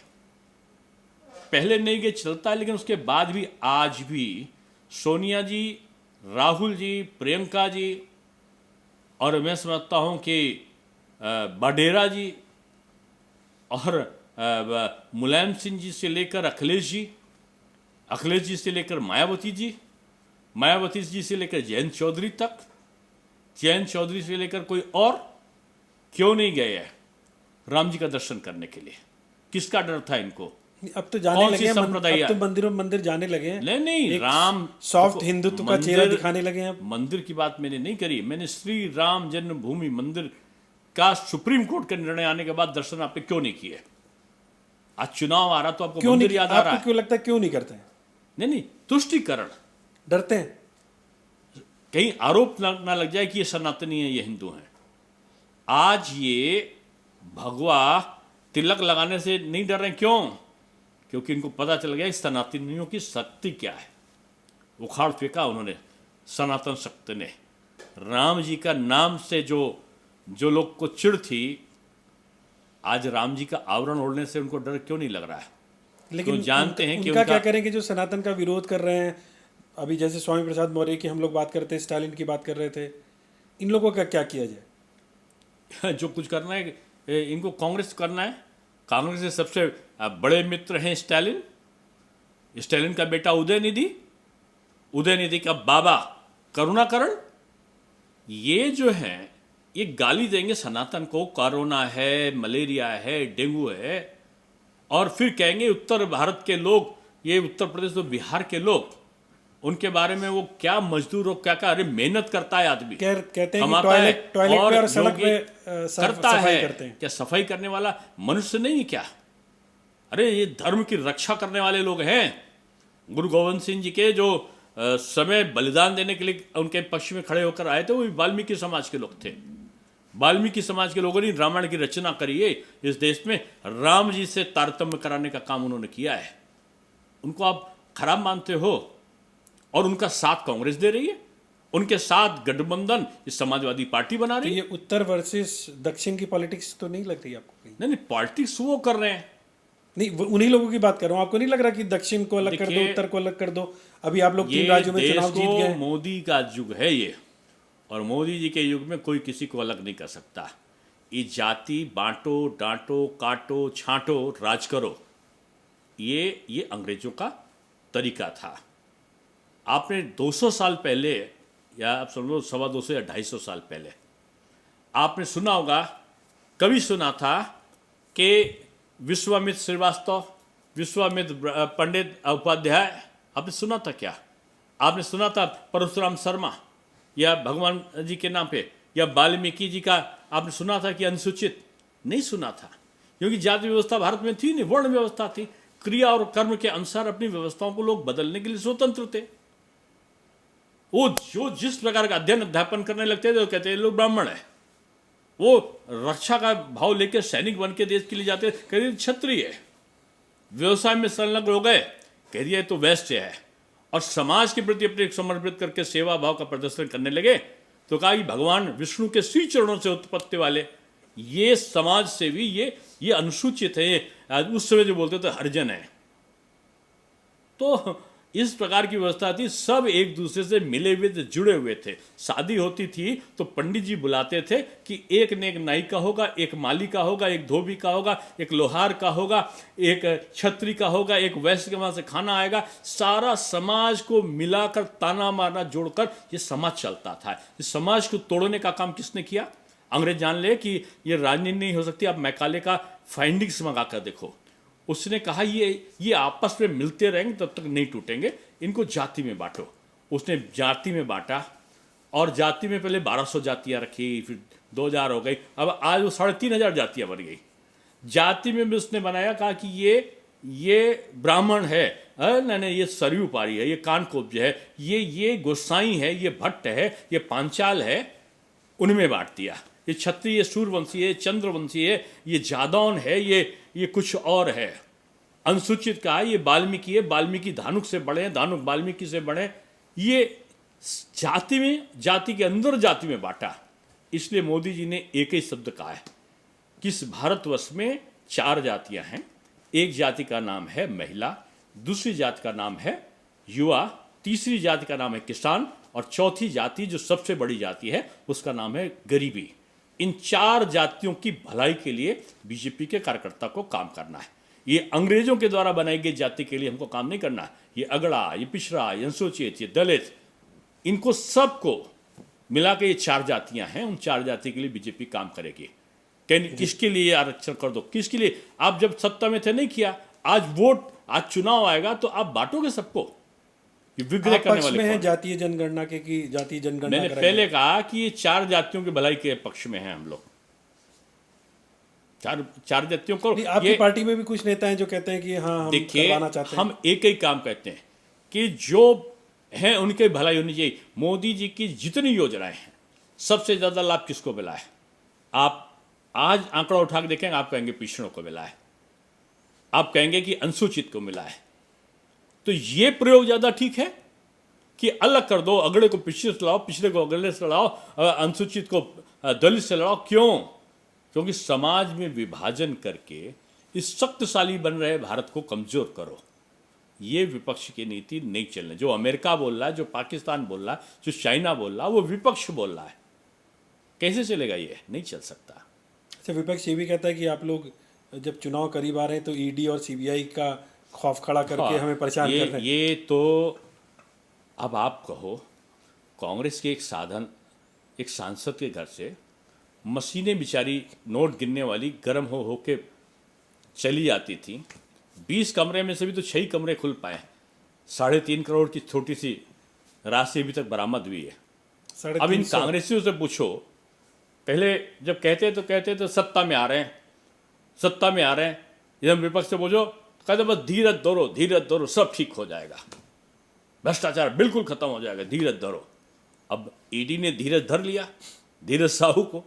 पहले नहीं गए चलता है, लेकिन उसके बाद भी आज भी सोनिया जी, राहुल जी, प्रियंका जी, और मैं समझता हूं कि बडेरा जी और मुलायम सिंह जी से लेकर अखिलेश जी से लेकर मायावती जी से लेकर जयंत चौधरी तक, जयंत चौधरी से लेकर कोई और क्यों नहीं गए हैं राम जी का दर्शन करने के लिए? किसका डर था इनको? अब तो जाने लगे हैं, संप्रदाय, अब तो मंदिरों मंदिर जाने लगे हैं। नहीं, राम सॉफ्ट हिंदुत्व का चेहरा दिखाने लगे हैं। मंदिर की बात मैंने नहीं करी, मैंने श्री राम जन्मभूमि मंदिर का सुप्रीम कोर्ट का निर्णय आने के बाद दर्शन आपने क्यों नहीं किए? आज चुनाव आ रहा तो आपको मंदिर याद आ रहा है? क्यों लगता है क्यों नहीं करते हैं? नहीं, तुष्टिकरण, डरते हैं कहीं आरोप ना लग जाए कि ये सनातनी है, ये हिंदू हैं। आज ये भगवा तिलक लगाने से नहीं डर रहे, क्यों? क्योंकि इनको पता चल गया इस सनातनियों की शक्ति क्या है। उखाड़ फेंका उन्होंने सनातन शक्ति ने। राम जी का नाम से जो लोग को चिढ़ थी, आज राम जी का आवरण ओढ़ने से उनको डर क्यों नहीं लग रहा है? लेकिन तो जानते हैं कि उनका क्या करेंगे जो सनातन का विरोध कर रहे हैं? अभी जैसे स्वामी प्रसाद मौर्य की हम लोग बात करते हैं, स्टालिन की बात कर रहे थे, इन लोगों का क्या किया जाए? जो कुछ करना है इनको कांग्रेस करना है। कांग्रेस के सबसे बड़े मित्र हैं स्टालिन, स्टालिन का बेटा उदयनिधि, उदयनिधि का बाबा करुणाकरण। ये जो है ये गाली देंगे सनातन को, कोरोना है, मलेरिया है, डेंगू है, और फिर कहेंगे उत्तर भारत के लोग, ये उत्तर प्रदेश तो बिहार के लोग, उनके बारे में वो क्या मजदूर हो, क्या क्या, अरे मेहनत करता है आदमी, कहते हैं कि कमाता है टॉयलेट पे और सड़क लोग पे करता सफाई है। करते हैं। क्या सफाई करने वाला मनुष्य नहीं है क्या? अरे ये धर्म की रक्षा करने वाले लोग हैं। गुरु गोविंद सिंह जी के जो समय बलिदान देने के लिए उनके पक्ष में खड़े होकर आए थे, वो वाल्मीकि समाज के लोग थे। वाल्मीकि समाज के लोगों ने रामायण की रचना करी है इस देश में, राम जी से तारतम्य कराने का काम उन्होंने किया है। उनको आप खराब मानते हो और उनका साथ कांग्रेस दे रही है, उनके साथ गठबंधन इस समाजवादी पार्टी बना तो रही है। ये उत्तर वर्सेस दक्षिण की पॉलिटिक्स तो नहीं लग रही आपको कहीं? नहीं, पॉलिटिक्स वो कर रहे हैं। नहीं, उन्हीं लोगों की बात कर रहा हूँ। आपको नहीं लग रहा कि दक्षिण को अलग कर दो, देखिए, उत्तर को अलग कर दो? अभी आप लोग 3 ये राज्यों में देश चुनाव जीत को गए। मोदी का युग है ये, और मोदी जी के युग में कोई किसी को अलग नहीं कर सकता। ये जाति बांटो, डांटो, काटो, छांटो, राज करो, ये अंग्रेजों का तरीका था। आपने 200 साल पहले, या आप समझो 250 या 250 साल पहले, आपने सुना होगा, कभी सुना था कि विश्वामित्र श्रीवास्तव, विश्वामित्र पंडित उपाध्याय, आपने सुना था क्या? आपने सुना था परशुराम शर्मा या भगवान जी के नाम पे, या वाल्मीकि जी का आपने सुना था कि अनुसूचित? नहीं सुना था, क्योंकि जाति व्यवस्था भारत में थी नहीं, वर्ण व्यवस्था थी। क्रिया और कर्म के अनुसार अपनी व्यवस्थाओं को लोग बदलने के लिए स्वतंत्र थे। वो जो जिस प्रकार का अध्ययन अध्यापन करने लगते थे, वो कहते हैं लोग ब्राह्मण है। वो रक्षा का भाव लेकर सैनिक बन के देश के लिए जाते, कहते क्षत्रिय है। व्यवसाय में संलग्न हो गए, कह दिया तो वैश्य है। और समाज के प्रति अपने समर्पित करके सेवा भाव का प्रदर्शन करने लगे, तो कहा कि भगवान विष्णु के श्री चरणों से उत्पत्ति वाले ये समाज सेवी, ये अनुसूचित है। उस समय जो बोलते थे हरिजन है। तो इस प्रकार की व्यवस्था थी, सब एक दूसरे से मिले हुए थे, जुड़े हुए थे। शादी होती थी तो पंडित जी बुलाते थे कि एक ने एक नाई का होगा, एक माली का होगा, एक धोबी का होगा, एक लोहार का होगा, एक छत्री का होगा, एक वैश्य के वहां से खाना आएगा। सारा समाज को मिलाकर, ताना मारना जोड़कर ये समाज चलता था। इस समाज को तोड़ने का काम किसने किया? अंग्रेज जान ले कि ये राजनीति नहीं हो सकती, आप मैकाले का फाइंडिंग्स मंगा कर देखो। उसने कहा ये आपस में मिलते रहेंगे तब तक नहीं टूटेंगे, इनको जाति में बांटो। उसने जाति में बांटा, और जाति में पहले 1200 जातियां रखी, फिर 2000 हो गई, अब आज वो 3500 जातियां बन गई। जाति में भी उसने बनाया, कहा कि ये ब्राह्मण है, नहीं ये सरयू पारी है, ये कानकोब्ज है, ये गोसाई है, ये भट्ट है, ये पांचाल है, उनमें बांट दिया। ये क्षत्रिय, सूर्यवंशी है, चंद्रवंशी है, ये जादौन है, ये कुछ और है। अनुसूचित का है, ये वाल्मीकि है, वाल्मीकि धानुक से बड़े हैं, धानुक वाल्मीकि से बड़े। ये जाति में, जाति के अंदर जाति में बांटा। इसलिए मोदी जी ने एक ही शब्द कहा है कि इस भारतवर्ष में 4 जातियां हैं। एक जाति का नाम है महिला, दूसरी जाति का नाम है युवा, तीसरी जाति का नाम है किसान, और चौथी जाति जो सबसे बड़ी जाति है उसका नाम है गरीबी। इन 4 जातियों की भलाई के लिए बीजेपी के कार्यकर्ता को काम करना है। ये अंग्रेजों के द्वारा बनाई गई जाति के लिए हमको काम नहीं करना है। ये अगड़ा, ये पिछड़ा, ये अनुसूचित, ये दलित, इनको सबको मिला के ये 4 जातियां हैं। उन 4 जाति के लिए बीजेपी काम करेगी। किसके लिए आरक्षण कर दो, किसके लिए? आप जब सत्ता में थे नहीं किया, आज चुनाव आएगा तो आप बांटोगे सबको। विग्रह करने वाले में है जातीय जनगणना के कि जातीय जनगणना? मैंने पहले कहा कि ये 4 जातियों की भलाई के पक्ष में हैं हम लोग। 4 जातियों को। आपकी पार्टी में भी कुछ नेता हैं जो कहते हैं कि हाँ हम करवाना चाहते हैं। हम एक ही काम कहते हैं कि जो हैं उनकी भलाई होनी चाहिए। मोदी जी की जितनी योजनाएं हैं, सबसे ज्यादा लाभ किसको मिला है? आज आंकड़ा उठा के देखेंगे, आप कहेंगे पिछड़ों को मिला है, आप कहेंगे कि अनुसूचित को मिला है। तो ये प्रयोग ज़्यादा ठीक है कि अलग कर दो, अगड़े को पिछड़े से लड़ाओ, पिछड़े को अगड़े से लड़ाओ, अनुसूचित को दलित से लड़ाओ? क्यों? क्योंकि समाज में विभाजन करके इस शक्तिशाली बन रहे भारत को कमजोर करो। ये विपक्ष की नीति नहीं चलने। जो अमेरिका बोल रहा है, जो पाकिस्तान बोल रहा है, जो चाइना बोल रहा है, वो विपक्ष बोल रहा है। कैसे चलेगा? ये नहीं चल सकता। अच्छा, विपक्ष ये भी कहता है कि आप लोग जब चुनाव करीब आ रहे हैं तो ईडी और सीबीआई का खौफ खड़ा करके हमें परेशान कर रहे हैं। ये तो अब आप कहो, कांग्रेस के एक सांसद के घर से मशीनें बेचारी नोट गिनने वाली गर्म हो के चली जाती थी। 20 कमरे में से भी तो 6 कमरे खुल पाए। 3.5 करोड़ की छोटी सी राशि अभी तक बरामद हुई है। अब इन कांग्रेसियों से पूछो, पहले जब कहते तो सत्ता में आ रहे हैं, सत्ता में आ रहे हैं। इधर विपक्ष से पूछो, कहते बस धीरज धरो, सब ठीक हो जाएगा, भ्रष्टाचार बिल्कुल खत्म हो जाएगा, धीरज धरो। अब ईडी ने धीरज धर लिया, धीरज साहू को,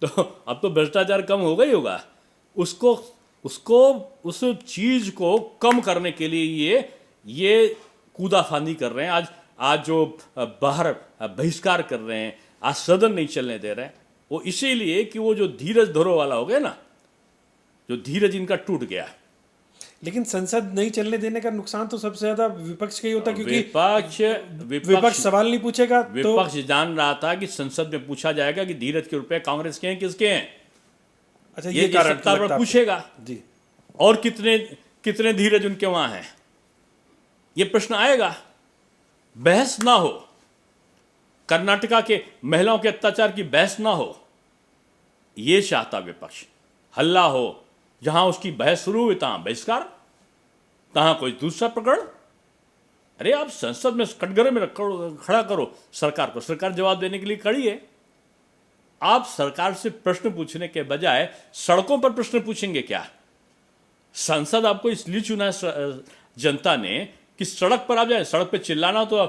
तो अब तो भ्रष्टाचार कम होगा ही होगा। उसको उस चीज को कम करने के लिए ये कूदाफांदी कर रहे हैं। आज जो बाहर बहिष्कार कर रहे हैं, आज सदन नहीं चलने दे रहे हैं, वो इसीलिए कि वो जो धीरज धरो वाला हो गया ना, जो धीरज इनका टूट गया। लेकिन संसद नहीं चलने देने का नुकसान तो सबसे ज्यादा विपक्ष का ही होता है, क्योंकि विपक्ष सवाल नहीं पूछेगा। विपक्ष जान रहा था कि संसद में पूछा जाएगा कि धीरज के रुपए कांग्रेस के हैं, किसके हैं। अच्छा, ये कारण सत्ता पर पूछेगा जी, और कितने धीरज उनके वहां हैं, ये प्रश्न आएगा। बहस ना हो, कर्नाटका के महिलाओं के अत्याचार की बहस ना हो, ये चाहता विपक्ष। हल्ला हो, जहां उसकी बहस शुरू हुई तहां बहिष्कार, तहां कोई दूसरा प्रकरण। अरे आप संसद में कटघरे में खड़ा करो सरकार को, सरकार जवाब देने के लिए खड़ी है। आप सरकार से प्रश्न पूछने के बजाय सड़कों पर प्रश्न पूछेंगे क्या? संसद आपको इसलिए चुना है जनता ने कि सड़क पर आप जाए। सड़क पे चिल्लाना तो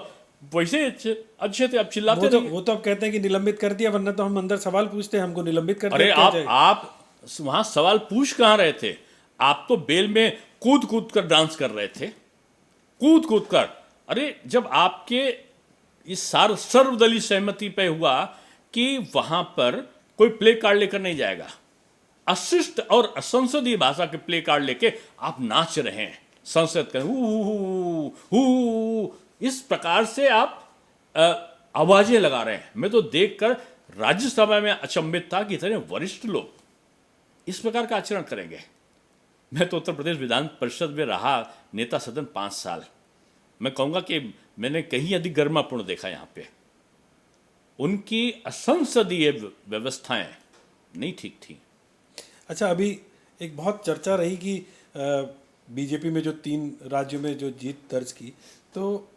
वैसे अच्छे थे, आप चिल्लाते नहीं। वो तो अब कहते हैं कि निलंबित कर दिया, वरना तो हम अंदर सवाल पूछते हैं, हमको निलंबित कर दिया। अरे आप वहां सवाल पूछ कहां रहे थे? आप तो बेल में कूद कर डांस कर रहे थे, कूद कर। अरे जब आपके इस सर्वदलीय सहमति पे हुआ कि वहां पर कोई प्ले कार्ड लेकर नहीं जाएगा, अशिष्ट और असंसदीय भाषा के प्ले कार्ड लेके आप नाच रहे हैं संसद के, इस प्रकार से आप आवाजें लगा रहे हैं। मैं तो देखकर राज्यसभा में अचंभित था कि इतने वरिष्ठ लोग इस प्रकार का आचरण करेंगे। मैं तो उत्तर प्रदेश विधान परिषद में रहा नेता सदन 5 साल। मैं कहूँगा कि मैंने कहीं अधिक गर्मापूर्ण देखा यहाँ पे। उनकी असंसदीय व्यवस्थाएं नहीं ठीक थी। अच्छा, अभी एक बहुत चर्चा रही कि बीजेपी में जो 3 राज्यों में जो जीत दर्ज की, तो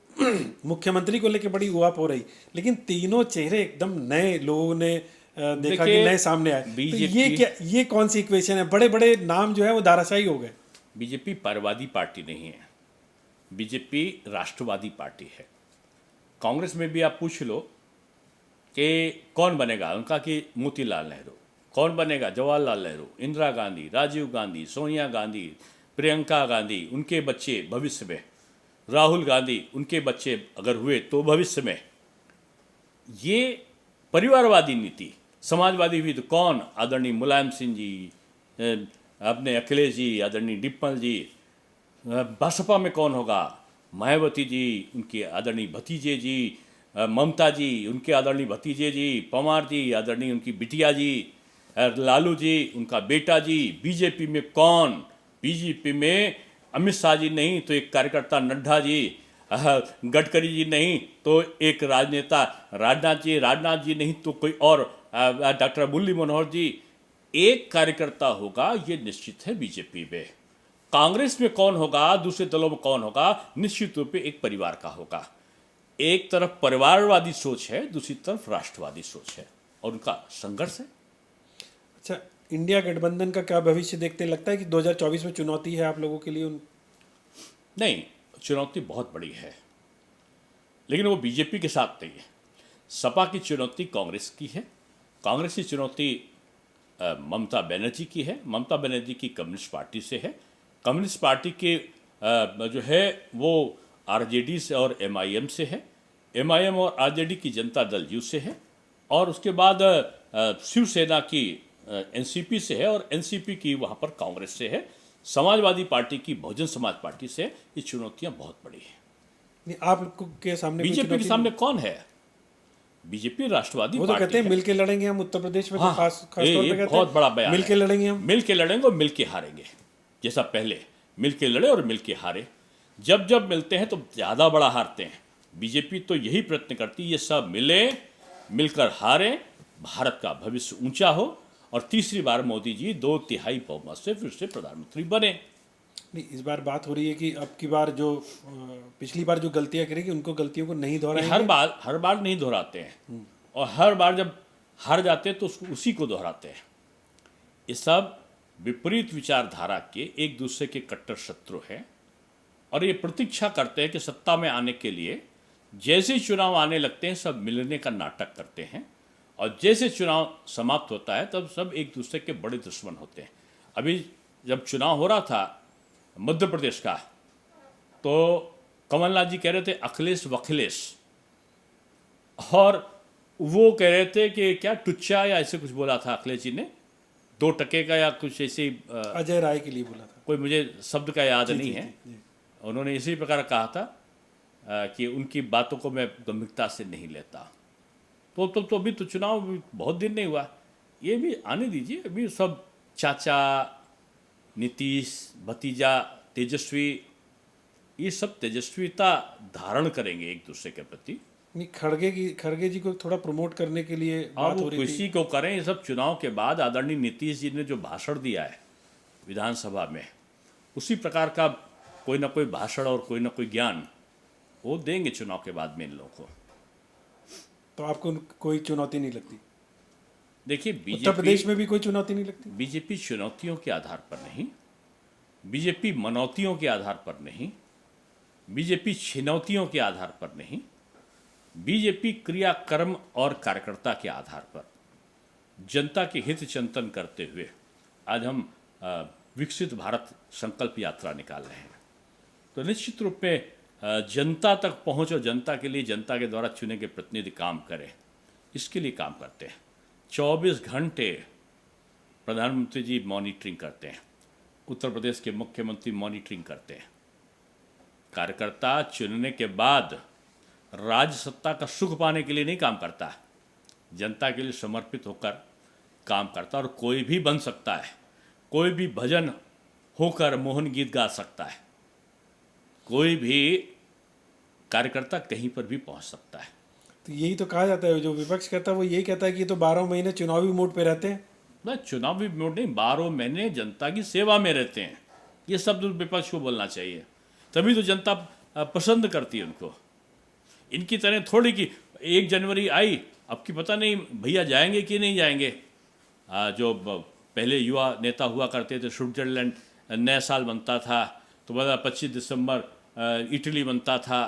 मुख्यमंत्री को लेकर बड़ी उहाप हो रही, लेकिन तीनों चेहरे एकदम नए लोगों ने देखा कि नए सामने आए। तो ये कौन सी इक्वेशन है? बड़े बड़े नाम जो है वो धाराशायी हो गए। बीजेपी परिवादी पार्टी नहीं है, बीजेपी राष्ट्रवादी पार्टी है। कांग्रेस में भी आप पूछ लो कि कौन बनेगा, उनका कि मोतीलाल नेहरू। कौन बनेगा? जवाहरलाल नेहरू, इंदिरा गांधी, राजीव गांधी, सोनिया गांधी, प्रियंका गांधी, उनके बच्चे भविष्य में, राहुल गांधी, उनके बच्चे अगर हुए तो भविष्य में। ये परिवारवादी नीति। समाजवादी हुई तो कौन? आदरणीय मुलायम सिंह जी, अपने अखिलेश जी, आदरणीय डिप्पल जी। बसपा में कौन होगा? मायावती जी, उनके आदरणीय भतीजे जी, ममता जी, उनके आदरणीय भतीजे जी, पवार जी, आदरणीय उनकी बिटिया जी, लालू जी, उनका बेटा जी। बीजेपी में कौन? बीजेपी में अमित शाह जी नहीं तो एक कार्यकर्ता नड्डा जी, गडकरी जी नहीं तो एक राजनेता राजनाथ जी नहीं तो कोई और डॉक्टर मुरली मनोहर जी। एक कार्यकर्ता होगा, ये निश्चित है बीजेपी में। कांग्रेस में कौन होगा, दूसरे दलों में कौन होगा? निश्चित रूप से एक परिवार का होगा। एक तरफ परिवारवादी सोच है, दूसरी तरफ राष्ट्रवादी सोच है, और उनका संघर्ष है। अच्छा, इंडिया गठबंधन का क्या भविष्य देखते? लगता है कि 2024 में चुनौती है आप लोगों के लिए? नहीं, चुनौती बहुत बड़ी है, लेकिन वो बीजेपी के साथ नहीं है। सपा की चुनौती कांग्रेस की है, कांग्रेस की चुनौती ममता बनर्जी की है। ममता बनर्जी की कम्युनिस्ट पार्टी से है। कम्युनिस्ट पार्टी के जो है वो आरजेडी से और एमआईएम से है। एमआईएम और आरजेडी की जनता दल यू से है। और उसके बाद शिवसेना की एनसीपी से है और एनसीपी की वहाँ पर कांग्रेस से है। समाजवादी पार्टी की बहुजन समाज पार्टी से है। ये चुनौतियाँ बहुत बड़ी हैं। नहीं, आप के सामने कोई बीजेपी के चुनौती सामने कौन है? बीजेपी राष्ट्रवादी नहीं? वो तो पार्टी कहते हैं है। मिलके लड़ेंगे हम उत्तर प्रदेश में, हाँ, तो खास ये तौर पे कहते बहुत हैं बड़ा बयान मिलके है। लड़ेंगे हम। मिल के लड़ेंगे और मिल के हारेंगे। जैसा पहले मिल के लड़े और मिल के हारे। जब जब मिलते हैं तो ज़्यादा बड़ा हारते हैं। बीजेपी तो यही प्रयत्न करती है ये सब मिले, मिलकर हारें, भारत का भविष्य ऊंचा हो और तीसरी बार मोदी जी 2/3 बहुमत से फिर से प्रधानमंत्री बने। नहीं, इस बार बात हो रही है कि अब की बार जो पिछली बार जो गलतियां करेगी उनको गलतियों को नहीं दोहराएंगे। हर बार नहीं दोहराते हैं और हर बार जब हार जाते हैं तो उसी को दोहराते हैं। ये सब विपरीत विचारधारा के एक दूसरे के कट्टर शत्रु हैं और ये प्रतीक्षा करते हैं कि सत्ता में आने के लिए जैसे ही चुनाव आने लगते हैं सब मिलने का नाटक करते हैं और जैसे चुनाव समाप्त होता है तब सब एक दूसरे के बड़े दुश्मन होते हैं। अभी जब चुनाव हो रहा था मध्य प्रदेश का तो कमलनाथ जी कह रहे थे अखिलेश वखिलेश और वो कह रहे थे कि क्या टुच्चा या ऐसे कुछ बोला था अखिलेश जी ने, 2 टके का या कुछ ऐसे अजय राय के लिए बोला था। कोई मुझे शब्द का याद नहीं है। जी। उन्होंने इसी प्रकार कहा था कि उनकी बातों को मैं गंभीरता से नहीं लेता। तो अभी तो चुनाव बहुत दिन नहीं हुआ, ये भी आने दीजिए। अभी सब चाचा, नीतीश, भतीजा, तेजस्वी, ये सब तेजस्वीता धारण करेंगे एक दूसरे के प्रति। नहीं, खड़गे जी को थोड़ा प्रमोट करने के लिए और बात वो हो रही थी। किसी को करें, ये सब चुनाव के बाद आदरणीय नीतीश जी ने जो भाषण दिया है विधानसभा में, उसी प्रकार का कोई ना कोई भाषण और कोई ना कोई ज्ञान वो देंगे चुनाव के बाद में इन लोगों को। तो आपको कोई चुनौती नहीं लगती? देखिए उत्तर प्रदेश में भी कोई चुनौती नहीं लगती? बीजेपी चुनौतियों के आधार पर नहीं, बीजेपी मनौतियों के आधार पर नहीं, बीजेपी छिनौतियों के आधार पर नहीं, बीजेपी क्रियाकर्म और कार्यकर्ता के आधार पर जनता के हित चिंतन करते हुए आज हम विकसित भारत संकल्प यात्रा निकाल रहे हैं। तो निश्चित रूप में जनता तक पहुंच और जनता के लिए जनता के द्वारा चुने गए प्रतिनिधि काम करें, इसके लिए काम करते हैं। 24 घंटे प्रधानमंत्री जी मॉनिटरिंग करते हैं, उत्तर प्रदेश के मुख्यमंत्री मॉनिटरिंग करते हैं। कार्यकर्ता चुनने के बाद राज्य सत्ता का सुख पाने के लिए नहीं काम करता, जनता के लिए समर्पित होकर काम करता। और कोई भी बन सकता है, कोई भी भजन होकर मोहन गीत गा सकता है, कोई भी कार्यकर्ता कहीं पर भी पहुंच सकता है। तो यही तो कहा जाता है, जो विपक्ष कहता है वो यही कहता है कि ये तो 12 महीने चुनावी मोड पे रहते हैं। ना चुनावी मोड नहीं, 12 महीने जनता की सेवा में रहते हैं। ये शब्द विपक्ष को बोलना चाहिए, तभी तो जनता पसंद करती है उनको। इनकी तरह थोड़ी कि 1 जनवरी आई, अब की पता नहीं भैया जाएंगे कि नहीं जाएंगे। जो पहले युवा नेता हुआ करते थे, स्विट्जरलैंड नया साल बनता था तो बता 25 दिसंबर इटली बनता था,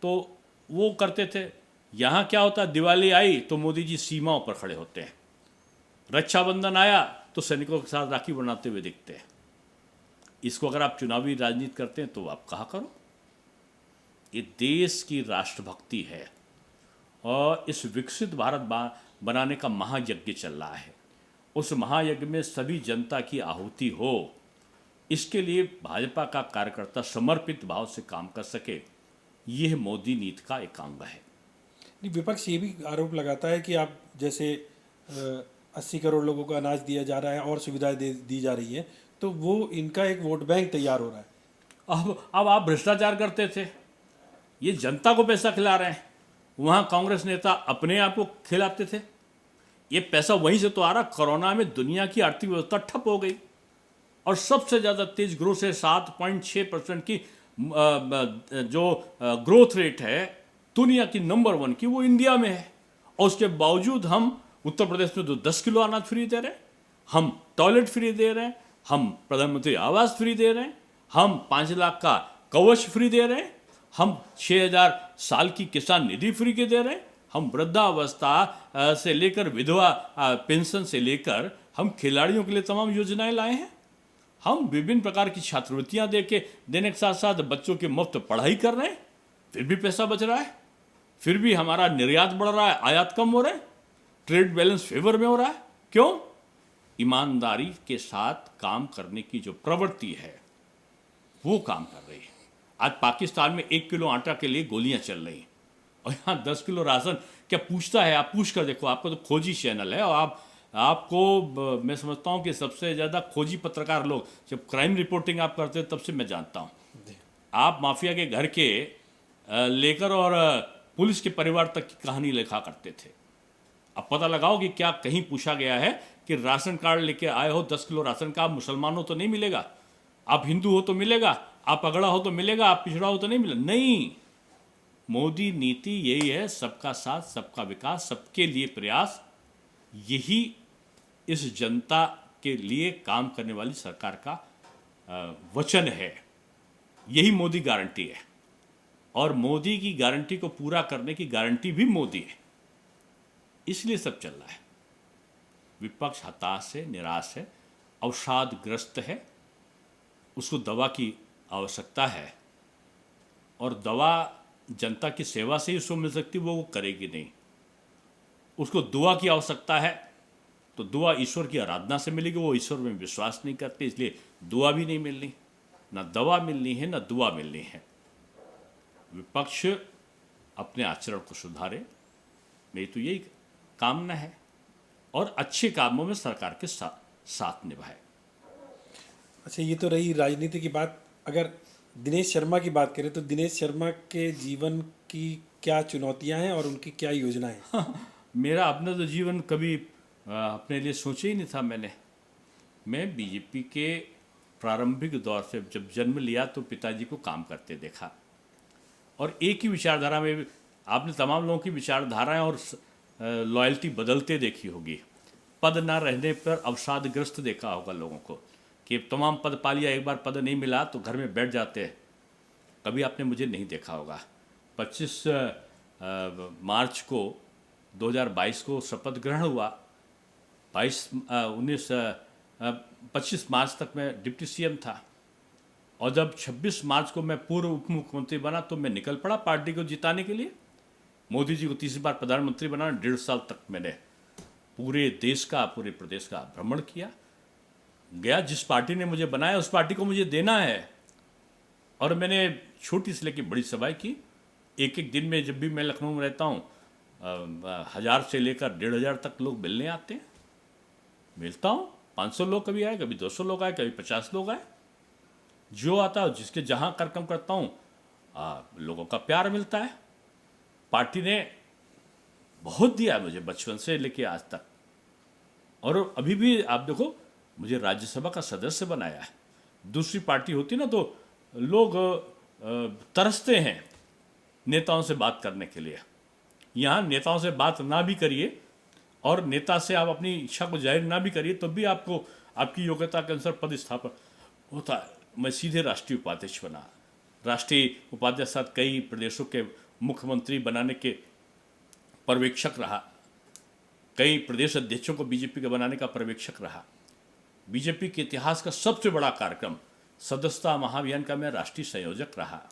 तो वो करते थे। यहाँ क्या होता, दिवाली आई तो मोदी जी सीमाओं पर खड़े होते हैं, रक्षाबंधन आया तो सैनिकों के साथ राखी बनाते हुए दिखते हैं। इसको अगर आप चुनावी राजनीति करते हैं तो आप कहा करो। ये देश की राष्ट्रभक्ति है और इस विकसित भारत बनाने का महायज्ञ चल रहा है। उस महायज्ञ में सभी जनता की आहुति हो, इसके लिए भाजपा का कार्यकर्ता समर्पित भाव से काम कर सके, यह मोदी नीति का एक अंग है। विपक्ष ये भी आरोप लगाता है कि आप जैसे 80 करोड़ लोगों को अनाज दिया जा रहा है और सुविधाएं दी जा रही है, तो वो इनका एक वोट बैंक तैयार हो रहा है। अब आप भ्रष्टाचार करते थे, ये जनता को पैसा खिला रहे हैं। वहाँ कांग्रेस नेता अपने आप को खिलाते थे, ये पैसा वहीं से तो आ रहा। कोरोना में दुनिया की आर्थिक व्यवस्था ठप हो गई और सबसे ज़्यादा तेज ग्रोथ है, 7.6% की जो ग्रोथ रेट है दुनिया की नंबर 1 की, वो इंडिया में है। और उसके बावजूद हम उत्तर प्रदेश में तो 10 किलो अनाज फ्री दे रहे हैं, हम टॉयलेट फ्री दे रहे हैं, हम प्रधानमंत्री आवास फ्री दे रहे हैं, हम 5 लाख का कवच फ्री दे रहे हैं, हम 6000 साल की किसान निधि फ्री के दे रहे हैं, हम वृद्धावस्था से लेकर विधवा पेंशन से लेकर हम खिलाड़ियों के लिए तमाम योजनाएं लाए हैं। हम विभिन्न प्रकार की छात्रवृत्तियां देने के साथ साथ बच्चों की मुफ्त पढ़ाई कर रहे हैं, फिर भी पैसा बच रहा है, फिर भी हमारा निर्यात बढ़ रहा है, आयात कम हो रहा है, ट्रेड बैलेंस फेवर में हो रहा है। क्यों? ईमानदारी के साथ काम करने की जो प्रवृत्ति है वो काम कर रही है। आज पाकिस्तान में 1 किलो आटा के लिए गोलियां चल रही हैं और यहाँ 10 किलो राशन क्या पूछता है? आप पूछ कर देखो, आपको तो खोजी चैनल है और आपको मैं समझता हूँ कि सबसे ज़्यादा खोजी पत्रकार लोग, जब क्राइम रिपोर्टिंग आप करते हैं तब से मैं जानता हूँ। आप माफिया के घर के लेकर और पुलिस के परिवार तक की कहानी लिखा करते थे। अब पता लगाओ कि क्या कहीं पूछा गया है कि राशन कार्ड लेके आए हो 10 किलो राशन का, आप मुसलमान हो तो नहीं मिलेगा, आप हिंदू हो तो मिलेगा, आप अगड़ा हो तो मिलेगा, आप पिछड़ा हो तो नहीं मिलेगा। नहीं, मोदी नीति यही है, सबका साथ, सबका विकास, सबके लिए प्रयास। यही इस जनता के लिए काम करने वाली सरकार का वचन है। यही मोदी गारंटी है और मोदी की गारंटी को पूरा करने की गारंटी भी मोदी है। इसलिए सब चल रहा है। विपक्ष हताश है, निराश है, अवसादग्रस्त है, उसको दवा की आवश्यकता है और दवा जनता की सेवा से ही उसको मिल सकती, वो करेगी नहीं। उसको दुआ की आवश्यकता है तो दुआ ईश्वर की आराधना से मिलेगी, वो ईश्वर में विश्वास नहीं करते, इसलिए दुआ भी नहीं मिलनी, ना दवा मिलनी है ना दुआ मिलनी है। विपक्ष अपने आचरण को सुधारे, मेरी तो यही कामना है, और अच्छे कामों में सरकार के साथ निभाए। अच्छा, ये तो रही राजनीति की बात। अगर दिनेश शर्मा की बात करें तो दिनेश शर्मा के जीवन की क्या चुनौतियां हैं और उनकी क्या योजनाएं हैं? मेरा अपना तो जीवन कभी अपने लिए सोचा ही नहीं था। मैं बीजेपी के प्रारंभिक दौर से जब जन्म लिया तो पिताजी को काम करते देखा और एक ही विचारधारा में आपने तमाम लोगों की विचारधाराएं और लॉयल्टी बदलते देखी होगी। पद ना रहने पर अवसादग्रस्त देखा होगा लोगों को कि तमाम पद पा लिया, एक बार पद नहीं मिला तो घर में बैठ जाते हैं। कभी आपने मुझे नहीं देखा होगा। 25 मार्च को 2022 को शपथ ग्रहण हुआ। 25 मार्च तक मैं डिप्टी सीएम था और जब 26 मार्च को मैं पूर्व उप मुख्यमंत्री बना तो मैं निकल पड़ा पार्टी को जिताने के लिए। मोदी जी को तीसरी बार प्रधानमंत्री बनाना, 1.5 साल तक मैंने पूरे देश का, पूरे प्रदेश का भ्रमण किया। गया, जिस पार्टी ने मुझे बनाया उस पार्टी को मुझे देना है। और मैंने छोटी से लेकर बड़ी सभाएं की। एक एक दिन में जब भी मैं लखनऊ में रहता हूँ 1000 से लेकर 1500 तक लोग मिलने आते हैं। मिलता हूँ, 500 लोग कभी आए, कभी 200 लोग आए, कभी 50 लोग आए। जो आता है, जिसके जहाँ कार्यक्रम करता हूँ लोगों का प्यार मिलता है। पार्टी ने बहुत दिया मुझे बचपन से लेके आज तक, और अभी भी आप देखो मुझे राज्यसभा का सदस्य बनाया है। दूसरी पार्टी होती ना तो लोग तरसते हैं नेताओं से बात करने के लिए। यहाँ नेताओं से बात ना भी करिए और नेता से आप अपनी इच्छा को जाहिर ना भी करिए तो भी आपको आपकी योग्यता के अनुसार पदस्थापन होता है। मैं सीधे राष्ट्रीय उपाध्यक्ष बना। राष्ट्रीय उपाध्यक्ष साथ कई प्रदेशों के मुख्यमंत्री बनाने के पर्यवेक्षक रहा, कई प्रदेश अध्यक्षों को बीजेपी के बनाने का पर्यवेक्षक रहा। बीजेपी के इतिहास का सबसे बड़ा कार्यक्रम सदस्यता महाअभियान का मैं राष्ट्रीय संयोजक रहा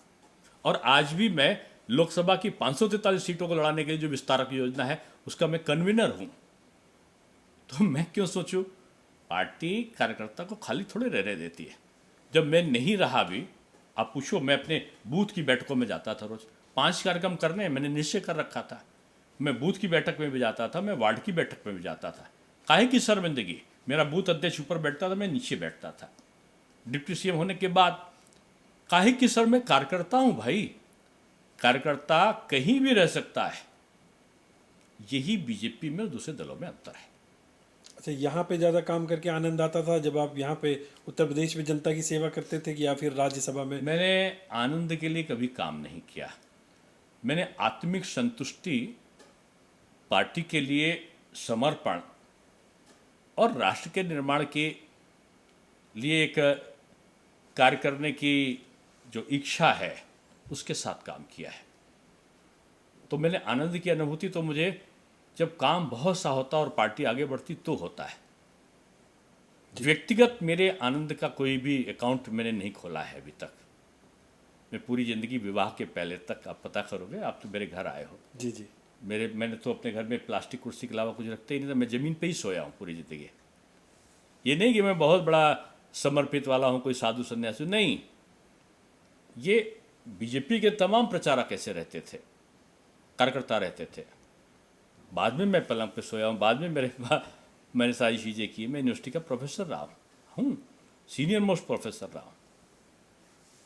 और आज भी मैं लोकसभा की 543 सीटों को लड़ाने के लिए जो विस्तारक योजना है उसका मैं कन्वीनर हूं। तो मैं क्यों सोचूं? पार्टी कार्यकर्ता को खाली थोड़े रहने देती है। जब मैं नहीं रहा भी, आप पूछो, मैं अपने बूथ की बैठकों में जाता था। रोज 5 कार्यक्रम करने मैंने निश्चय कर रखा था। मैं बूथ की बैठक में भी जाता था, मैं वार्ड की बैठक में भी जाता था। काहे की शर्मिंदगी? मेरा बूथ अध्यक्ष ऊपर बैठता था, मैं नीचे बैठता था। डिप्टी सीएम होने के बाद काहे की सर मैं कार्यकर्ता हूं भाई। कार्यकर्ता कहीं भी रह सकता है। यही बीजेपी में और दूसरे दलों में अंतर है। अच्छा, यहाँ पे ज़्यादा काम करके आनंद आता था जब आप यहाँ पे उत्तर प्रदेश में जनता की सेवा करते थे कि या फिर राज्यसभा में? मैंने आनंद के लिए कभी काम नहीं किया। मैंने आत्मिक संतुष्टि, पार्टी के लिए समर्पण और राष्ट्र के निर्माण के लिए एक कार्य करने की जो इच्छा है उसके साथ काम किया है। तो मैंने आनंद की अनुभूति तो मुझे जब काम बहुत सा होता और पार्टी आगे बढ़ती तो होता है। व्यक्तिगत मेरे आनंद का कोई भी अकाउंट मैंने नहीं खोला है अभी तक। मैं पूरी ज़िंदगी, विवाह के पहले तक, आप पता करोगे, आप तो मेरे घर आए हो, जी जी। मैंने तो अपने घर में प्लास्टिक कुर्सी के अलावा कुछ रखते ही नहीं था। मैं ज़मीन पे ही सोया हूँ पूरी ज़िंदगी। ये नहीं कि मैं बहुत बड़ा समर्पित वाला हूँ, कोई साधु सन्यासी नहीं। ये बीजेपी के तमाम प्रचारक ऐसे रहते थे, कार्यकर्ता रहते थे। बाद में मैं पलंग पे सोया हूँ, बाद में मैंने सारी चीज़ें की। मैं यूनिवर्सिटी का प्रोफेसर रहा हूँ, सीनियर मोस्ट प्रोफेसर रहा हूँ।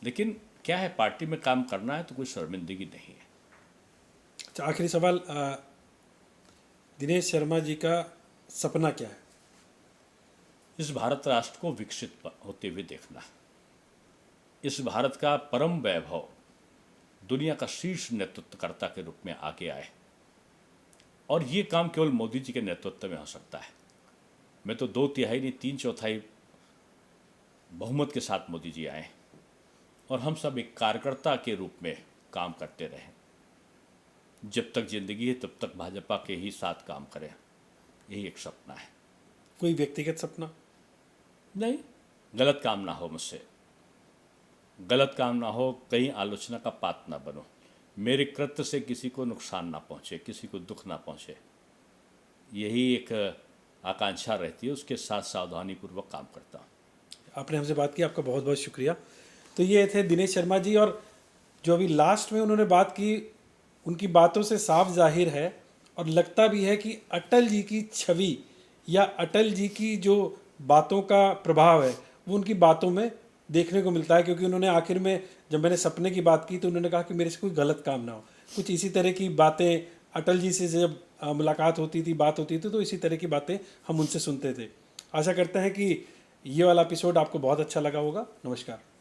लेकिन क्या है, पार्टी में काम करना है तो कोई शर्मिंदगी नहीं है। अच्छा, आखिरी सवाल, दिनेश शर्मा जी का सपना क्या है? इस भारत राष्ट्र को विकसित होते हुए देखना, इस भारत का परम वैभव दुनिया का शीर्ष नेतृत्वकर्ता के रूप में आगे आए। और ये काम केवल मोदी जी के नेतृत्व में हो सकता है। मैं तो 2/3 नहीं 3/4 बहुमत के साथ मोदी जी आए और हम सब एक कार्यकर्ता के रूप में काम करते रहें। जब तक जिंदगी है तब तक भाजपा के ही साथ काम करें, यही एक सपना है। कोई व्यक्तिगत सपना नहीं, गलत काम ना हो मुझसे, गलत काम ना हो, कहीं आलोचना का पात्र ना बनो, मेरे कृत्य से किसी को नुकसान ना पहुंचे, किसी को दुख ना पहुंचे, यही एक आकांक्षा रहती है। उसके साथ सावधानीपूर्वक काम करता हूँ। आपने हमसे बात की, आपका बहुत बहुत शुक्रिया। तो ये थे दिनेश शर्मा जी, और जो अभी लास्ट में उन्होंने बात की, उनकी बातों से साफ जाहिर है और लगता भी है कि अटल जी की छवि या अटल जी की जो बातों का प्रभाव है वो उनकी बातों में देखने को मिलता है। क्योंकि उन्होंने आखिर में जब मैंने सपने की बात की तो उन्होंने कहा कि मेरे से कोई गलत काम ना हो। कुछ इसी तरह की बातें अटल जी से जब मुलाकात होती थी, बात होती थी, तो इसी तरह की बातें हम उनसे सुनते थे। आशा करते हैं कि ये वाला एपिसोड आपको बहुत अच्छा लगा होगा। नमस्कार।